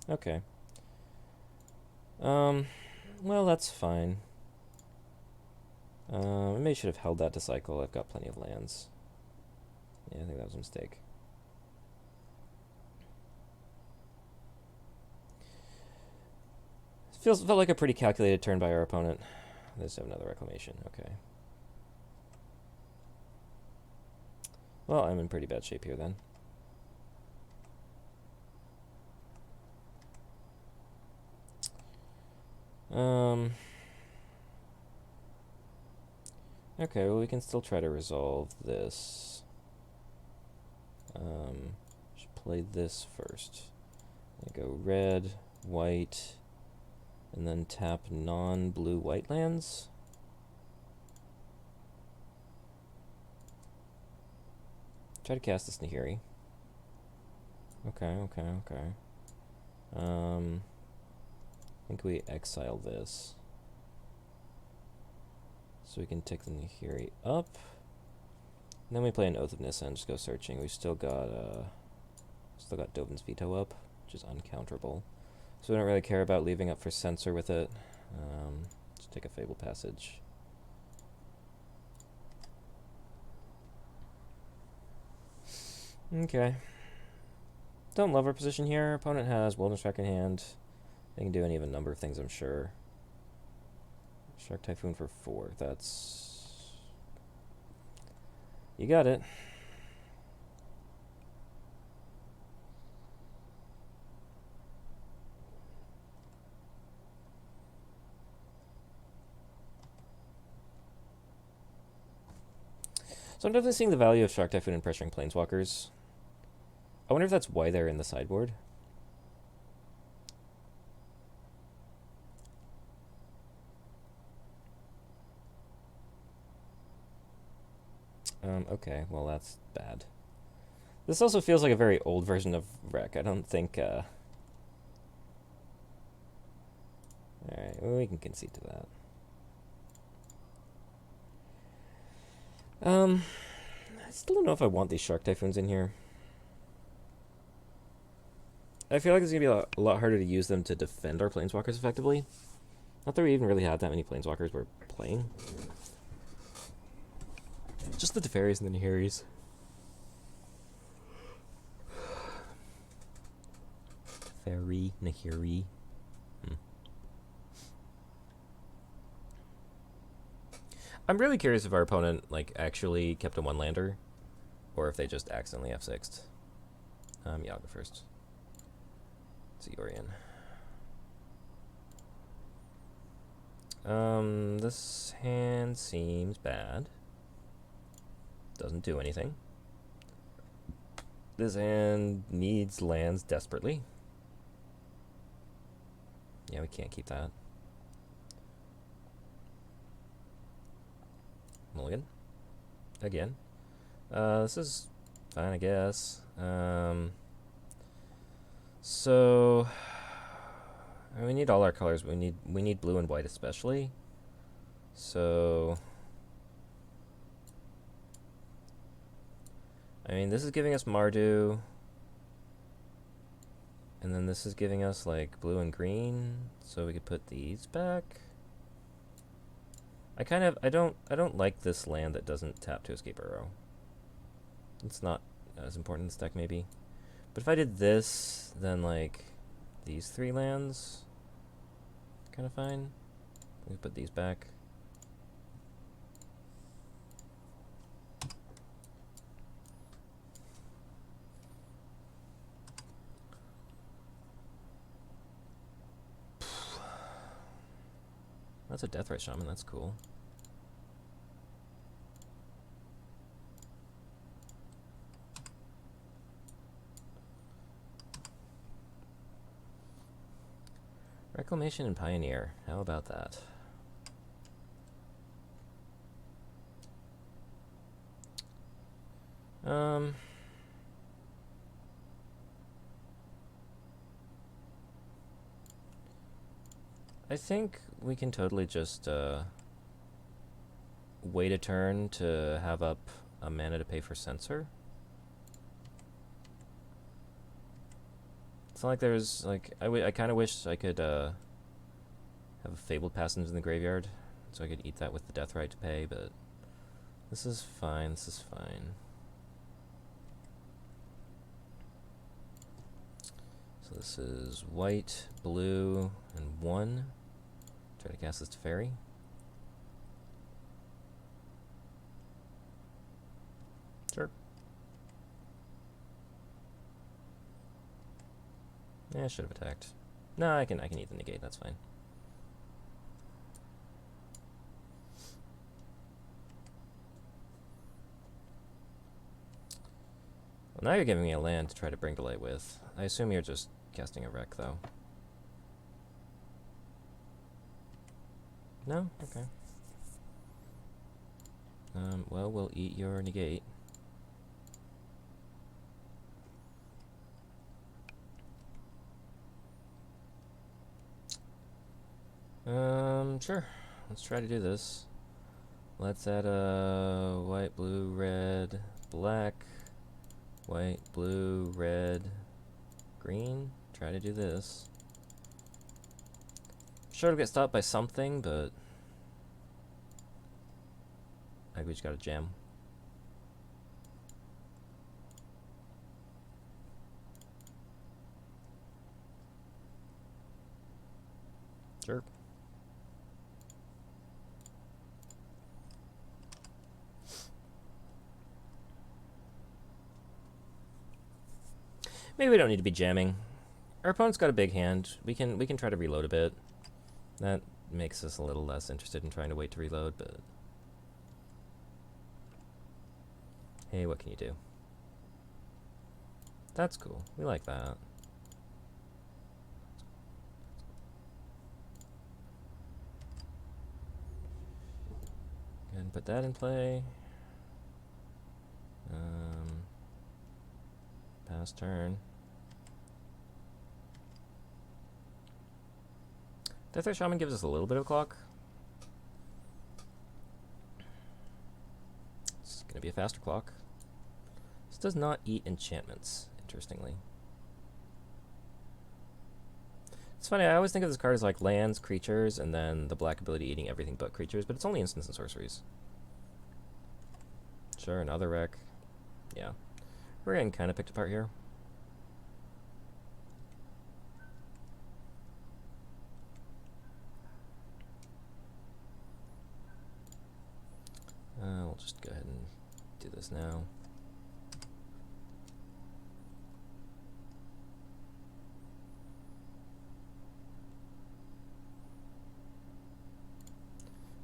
[SPEAKER 1] Okay. Well, that's fine. I maybe should have held that to cycle. I've got plenty of lands. Yeah, I think that was a mistake. Felt like a pretty calculated turn by our opponent. Let's have another reclamation. Okay. Well, I'm in pretty bad shape here then. Okay, well we can still try to resolve this. Should play this first. I go red, white, and then tap non-blue white lands. Try to cast this Nihiri. Okay. I think we exile this. So we can take the Nihiri up. And then we play an Oath of Nissa and just go searching. We've still got Dovin's Veto up, which is uncounterable. So we don't really care about leaving up for Censor with it. Just take a Fable Passage. Okay. Don't love our position here. Opponent has Wilderness Wreck in hand. They can do any of a number of things, I'm sure. Shark Typhoon for 4. That's... You got it. So I'm definitely seeing the value of Shark Typhoon and pressuring Planeswalkers. I wonder if that's why they're in the sideboard. Okay, well that's bad. This also feels like a very old version of Rec. I don't think, Alright, well, we can concede to that. I still don't know if I want these Shark Typhoons in here. I feel like it's going to be a lot harder to use them to defend our Planeswalkers effectively. Not that we even really had that many Planeswalkers we're playing. Just the Teferis and the Nahiris. Teferi, Nahiri. I'm really curious if our opponent like actually kept a one-lander, or if they just accidentally F6'd. Yeah, I'll go first. Zeorian. This hand seems bad. Doesn't do anything. This hand needs lands desperately. Yeah, we can't keep that. Mulligan. Again. This is fine, I guess. So we need all our colors. We need blue and white especially. So I mean, this is giving us Mardu, and then this is giving us like blue and green. So we could put these back. I don't like this land that doesn't tap to escape Burrow. It's not as important in this deck maybe. But if I did this, then like these three lands, kind of fine. We put these back. That's a Deathrite Shaman, that's cool. Reclamation and Pioneer, how about that? I think we can totally just wait a turn to have up a mana to pay for Censor. It's not like there's like I kind of wish I could have a Fabled Passage in the graveyard, so I could eat that with the Deathrite to pay. But this is fine. This is fine. So this is white, blue, and 1. Try to cast this Teferi. Sure. Yeah, I should have attacked. No, I can eat the negate, that's fine. Well, now you're giving me a land to try to bring to light with. I assume you're just casting a wreck, though. No? Okay. Well, we'll eat your negate. Sure. Let's try to do this. Let's add a white, blue, red, black, white, blue, red, green. Try to do this. Sure, it'll get stopped by something, but I think we just gotta jam. Sure. Maybe we don't need to be jamming. Our opponent's got a big hand. We can try to reload a bit. That makes us a little less interested in trying to wait to reload, but hey, what can you do? That's cool. We like that. Go ahead and put that in play. Last turn. Death Shaman gives us a little bit of clock. It's going to be a faster clock. This does not eat enchantments, interestingly. It's funny, I always think of this card as like lands, creatures, and then the black ability eating everything but creatures, but it's only instants and sorceries. Sure, another wreck. Yeah. We're getting kind of picked apart here. We'll just go ahead and do this now.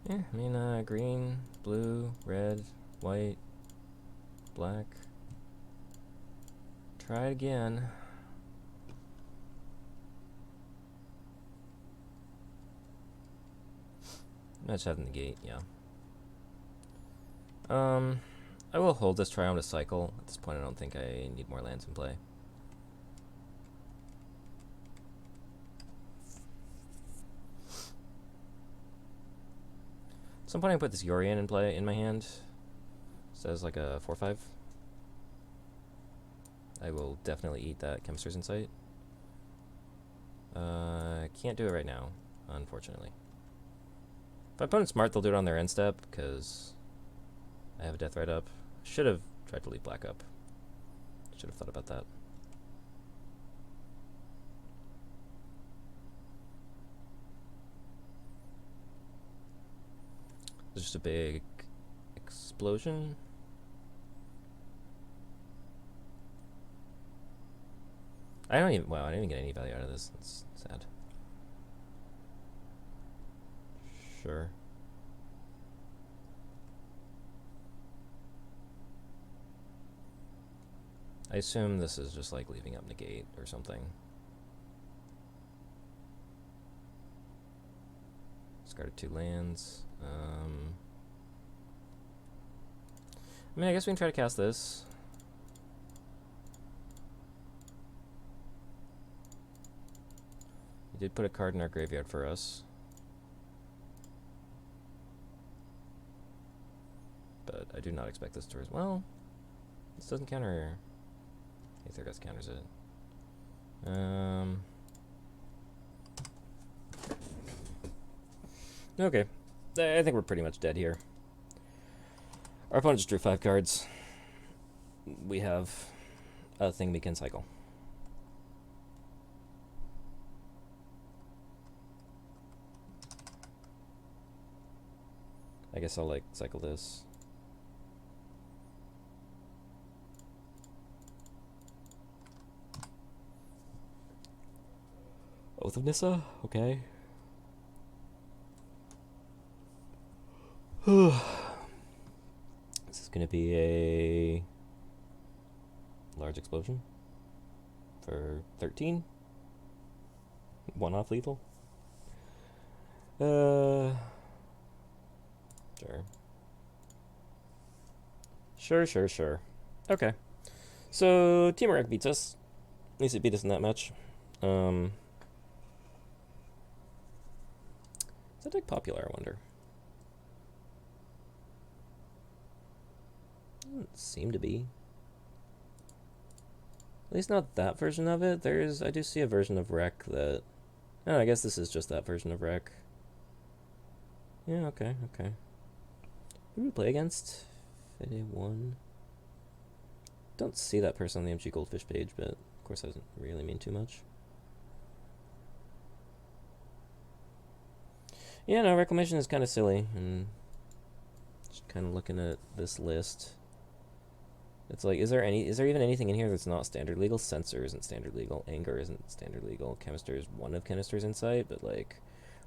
[SPEAKER 1] Yeah, I mean, green, blue, red, white, black. Try it again. Match have negate, yeah. I will hold this, try on to cycle. At this point, I don't think I need more lands in play. At some point, I put this Yorion in play in my hand. Says like a 4/5. I will definitely eat that Chemist's Insight. Can't do it right now, unfortunately. If my opponent's smart, they'll do it on their end step, because I have a Death right up. Should have tried to leave black up. Should have thought about that. There's just a big explosion. I don't even, wow, I didn't even get any value out of this. That's sad. Sure. I assume this is just like leaving up negate or something. Discarded 2 lands. I mean, I guess we can try to cast this. We did put a card in our graveyard for us. But I do not expect this to... Well, this doesn't counter... Aether Gust counters it. Okay. I think we're pretty much dead here. Our opponent just drew 5 cards. We have a thing we can cycle. I guess I'll like cycle this. Oath of Nissa? Okay. This is going to be a large explosion for 13. 1 off lethal. Sure. Okay. So, Team Iraq beats us. At least it beat us in that match. Is that deck popular, I wonder? Doesn't seem to be. At least not that version of it. I do see a version of Rec that... Oh, I guess this is just that version of Rec. Yeah, okay. Who do we play against? Fede 1. Don't see that person on the MTG Goldfish page, but of course that doesn't really mean too much. Yeah, no, Reclamation is kind of silly, and just kind of looking at this list. It's like, is there even anything in here that's not standard legal? Censor isn't standard legal. Anger isn't standard legal. Chemister is one of Chemister's Insight, but like,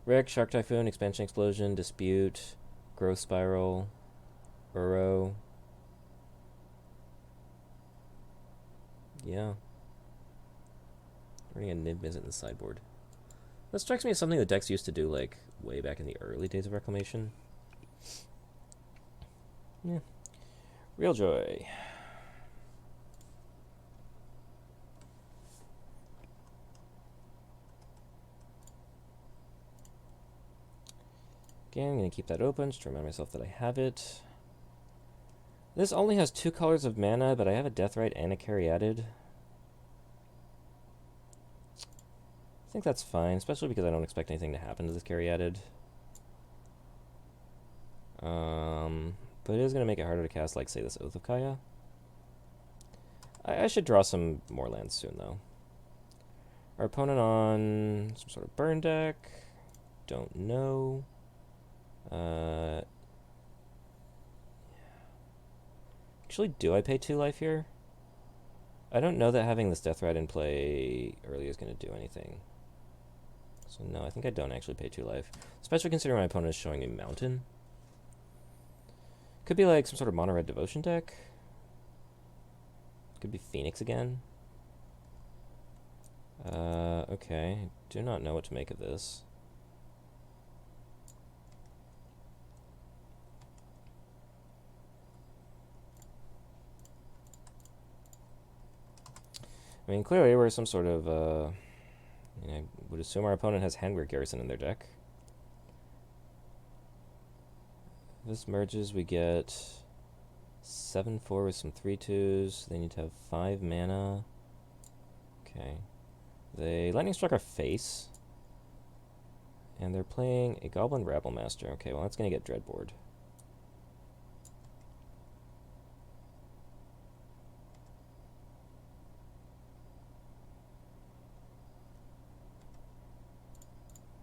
[SPEAKER 1] Wreck, Shark Typhoon, Expansion Explosion, Dispute, Growth Spiral, Uro. Yeah. Running a Niv Mizzet in the sideboard. That strikes me as something the decks used to do, like, way back in the early days of Reclamation. Yeah. Real joy. Again, I'm going to keep that open just to remind myself that I have it. This only has 2 colors of mana, but I have a Deathrite and a Caryatid. I think that's fine, especially because I don't expect anything to happen to this Caryatid. But it is going to make it harder to cast, like, say, this Oath of Kaya. I should draw some more lands soon, though. Our opponent on some sort of burn deck. Don't know. Actually, do I pay 2 life here? I don't know that having this Deathrite in play early is going to do anything. So no, I think I don't actually pay 2 life. Especially considering my opponent is showing me Mountain. Could be like some sort of mono-red devotion deck. Could be Phoenix again. Okay. Do not know what to make of this. I mean, clearly we're some sort of, I would assume our opponent has Handwear Garrison in their deck. If this merges, we get 7/4 with some 3/2s. They need to have 5 mana. Okay. They Lightning Struck our face. And they're playing a Goblin Rabblemaster. Okay, well that's going to get Dreadboard.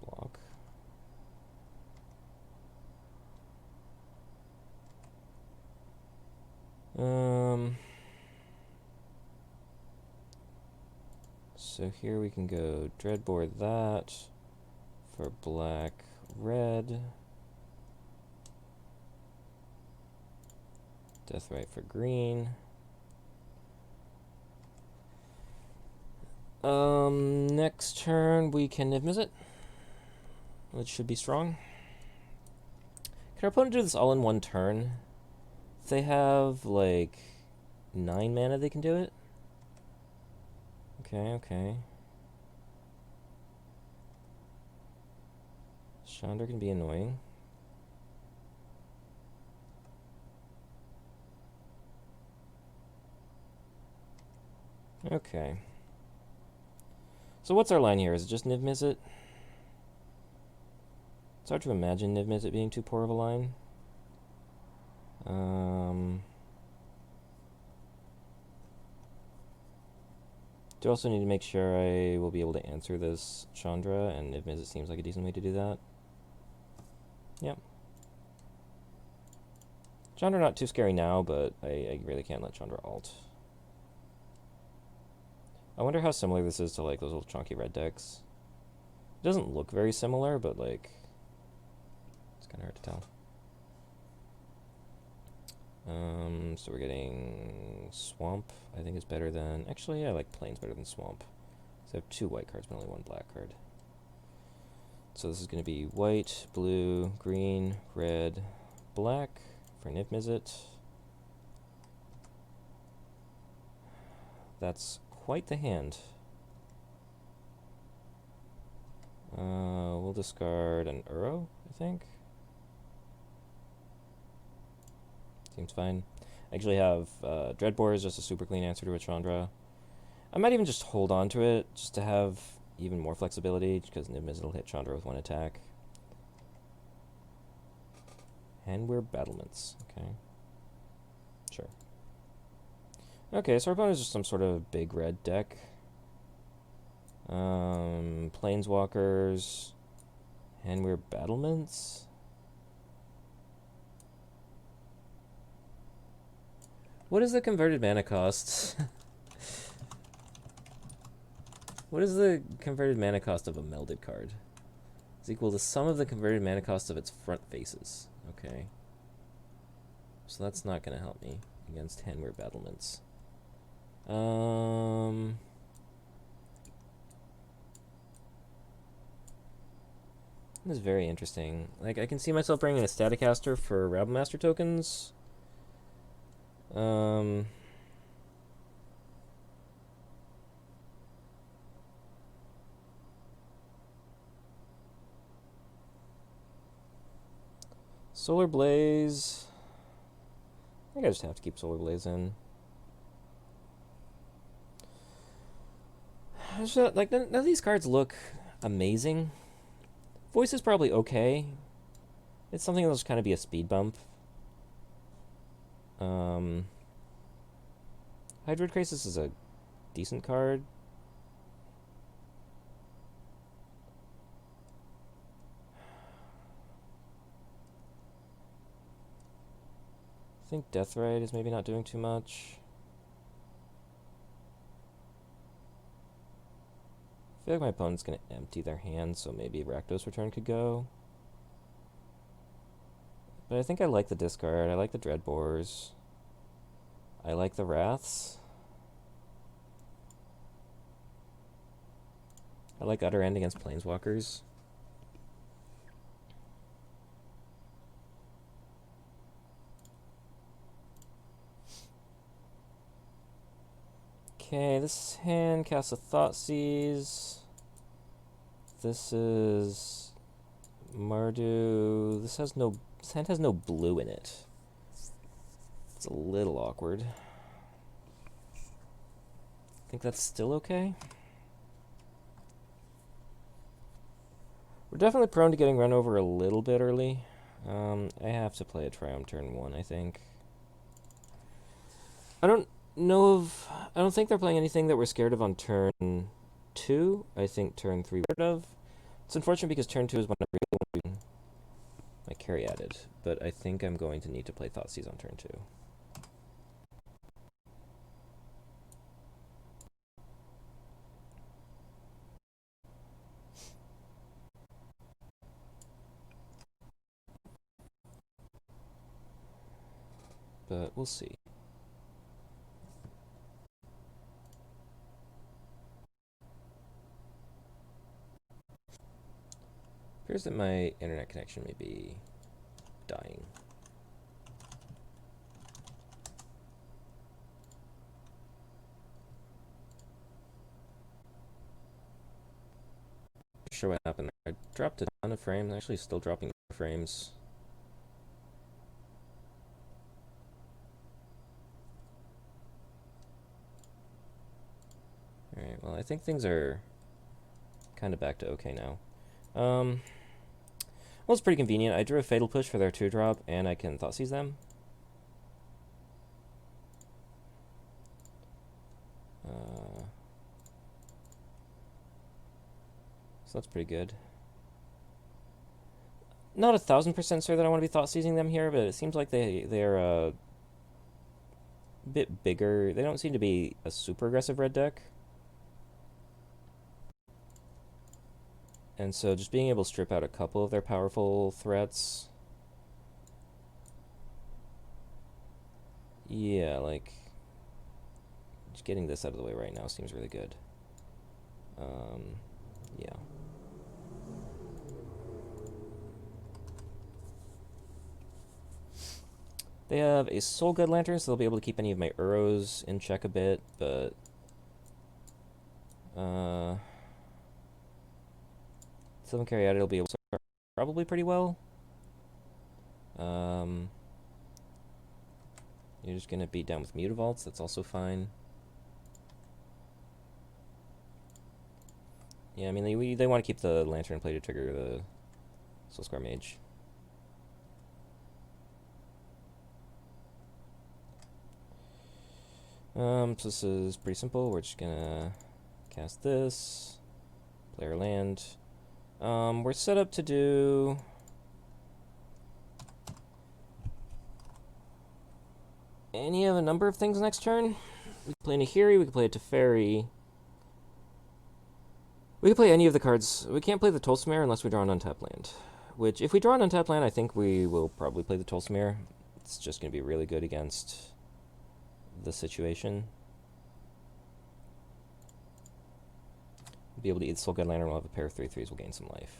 [SPEAKER 1] Block. So here we can go Dreadboard that for black, red. Deathrite for green. Next turn we can Niv-Mizzet, which should be strong. Can our opponent do this all in one turn? If they have like 9 mana, they can do it. Okay. Chandra can be annoying. Okay. So what's our line here? Is it just Niv-Mizzet? It's hard to imagine Niv-Mizzet being too poor of a line. Do also need to make sure I will be able to answer this Chandra, and Niv-Mizzet seems like a decent way to do that. Yep. Chandra not too scary now, but I really can't let Chandra alt. I wonder how similar this is to like those little chunky red decks. It doesn't look very similar, but like it's kind of hard to tell. So we're getting Swamp. I think is better than... Actually, I like Plains better than Swamp. So I have 2 white cards, but only 1 black card. So this is going to be white, blue, green, red, black for Niv-Mizzet. That's quite the hand. We'll discard an Uro, I think. Seems fine. I actually have Dreadboard is just a super clean answer to a Chandra. I might even just hold on to it just to have even more flexibility, because Niv-Mizzet will hit Chandra with 1 attack. Handwear Battlements. Okay. Sure. Okay, so our opponent is just some sort of big red deck. Planeswalkers. Handwear Battlements. What is the converted mana cost? What is the converted mana cost of a melded card? It's equal to the sum of the converted mana cost of its front faces. Okay. So that's not going to help me against Handwear Battlements. This is very interesting. Like, I can see myself bringing a Staticaster for Rabblemaster tokens. Solar Blaze. I think I just have to keep Solar Blaze in. Like, none of these cards look amazing. Voice is probably okay. It's something that'll just kind of be a speed bump. Hydroid Crisis is a decent card. I think Deathrite is maybe not doing too much. I feel like my opponent's going to empty their hand, so maybe Rakdos Return could go. But I think I like the discard. I like the Dreadbores. I like the Wraths. I like Utter End against Planeswalkers. Okay, this hand casts a Thoughtseize. This is Mardu. This hand has no blue in it. It's a little awkward. I think that's still okay. We're definitely prone to getting run over a little bit early. I have to play a Triumph turn 1, I think. I don't think they're playing anything that we're scared of on turn 2. I think turn 3 we're scared of. It's unfortunate because turn 2 is when I really want to do my carry added, but I think I'm going to need to play Thoughtseize on turn 2. But we'll see. Appears that my internet connection may be dying. Not sure what happened there. I dropped a ton of frames. Actually, still dropping frames. Alright, well, I think things are kind of back to okay now. Well, it's pretty convenient. I drew a Fatal Push for their 2-drop, and I can Thoughtseize them. So that's pretty good. Not 1,000% sure that I want to be Thoughtseizing them here, but it seems like they're a bit bigger. They don't seem to be a super aggressive red deck. And so just being able to strip out a couple of their powerful threats. Yeah, like, just getting this out of the way right now seems really good. Yeah. They have a Soul Guide Lantern, so they'll be able to keep any of my Uros in check a bit, but... Sylvan Carry Out, it'll be able to start probably pretty well. You're just going to beat down with Mutavaults, that's also fine. Yeah, I mean, they want to keep the Lantern in play to trigger the Soulscar Mage. So this is pretty simple. We're just gonna cast this, play our land. We're set up to do any of a number of things next turn. We can play Nahiri, we can play a Teferi. We can play any of the cards. We can't play the Tolsimir unless we draw an untapped land. Which, if we draw an untapped land, I think we will probably play the Tolsimir. It's just going to be really good against the situation. Be able to eat the Soul Guide Lantern, we'll have a pair of 3/3s, we'll gain some life.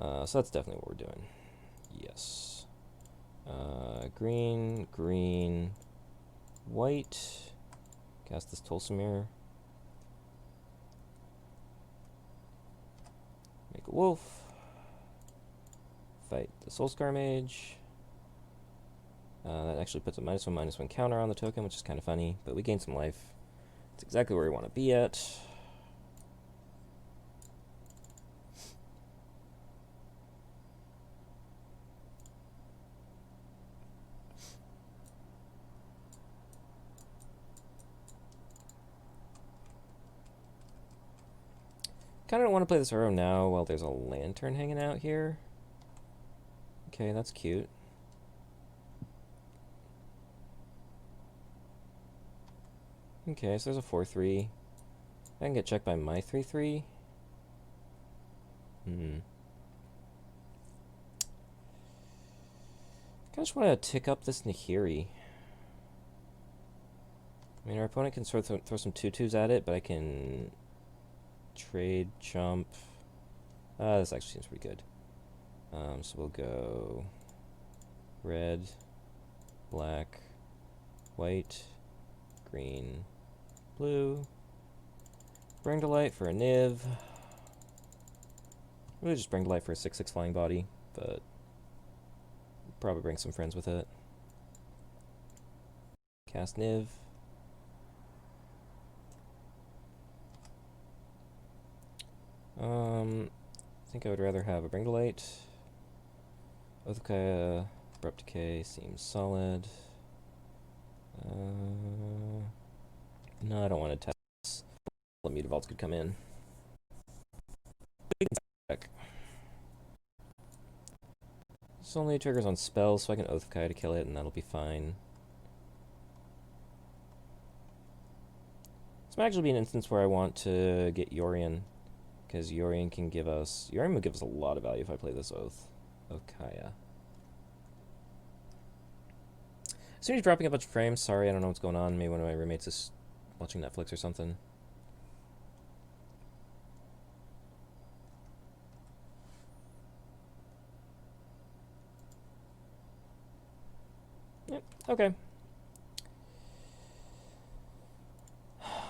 [SPEAKER 1] So that's definitely what we're doing. Yes. Green, green, white. Cast this Tolsimir. Make a wolf. fight the Soulscar Mage. That actually puts a -1/-1 counter on the token, which is kind of funny, but we gain some life. It's exactly where we want to be at. Kind of don't want to play this Uro now while there's a Lantern hanging out here. Okay, that's cute. Okay, so there's a 4/3. I can get checked by my 3/3. I just want to tick up this Nahiri. I mean, our opponent can sort of throw some 2/2s at it, but I can trade, jump. This actually seems pretty good. So we'll go red, black, white, green, blue. Bring to light for a Niv. Really just bring to light for a 6/6 flying body, but probably bring some friends with it. Cast Niv. I think I would rather have a Bring to Light. Oath of Kaya, Abrupt Decay seems solid. No, I don't want to test. Mutavaults could come in. This only triggers on spells, so I can Oath of Kaya to kill it, and that'll be fine. This might actually be an instance where I want to get Yorion, because Yorion can give us... Yorion would give us a lot of value if I play this Oath of Kaya. As soon as dropping a bunch of frames, sorry, I don't know what's going on. Maybe one of my roommates is watching Netflix or something. Yep, okay.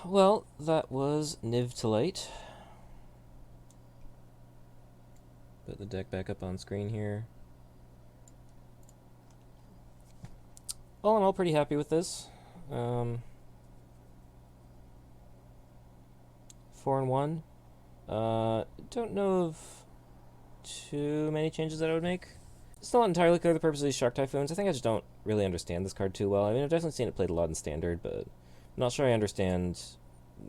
[SPEAKER 1] Well, that was NivToLight. Put the deck back up on screen here. All in all, pretty happy with this. 4-1. Don't know of too many changes that I would make. Still not entirely clear the purpose of these Shark Typhoons. I think I just don't really understand this card too well. I mean, I've definitely seen it played a lot in Standard, but I'm not sure I understand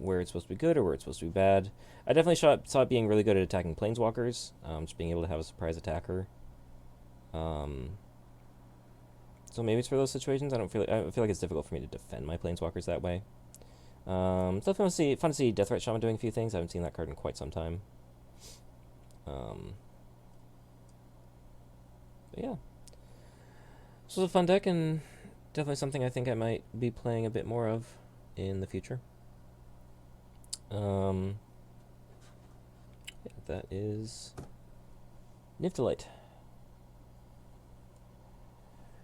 [SPEAKER 1] where it's supposed to be good or where it's supposed to be bad. I definitely saw it being really good at attacking Planeswalkers, just being able to have a surprise attacker. So maybe it's for those situations. I feel like it's difficult for me to defend my Planeswalkers that way. It's definitely fun to see Deathrite Shaman doing a few things. I haven't seen that card in quite some time. But yeah. This was a fun deck, and definitely something I think I might be playing a bit more of in the future. Yeah, that is NivToLight.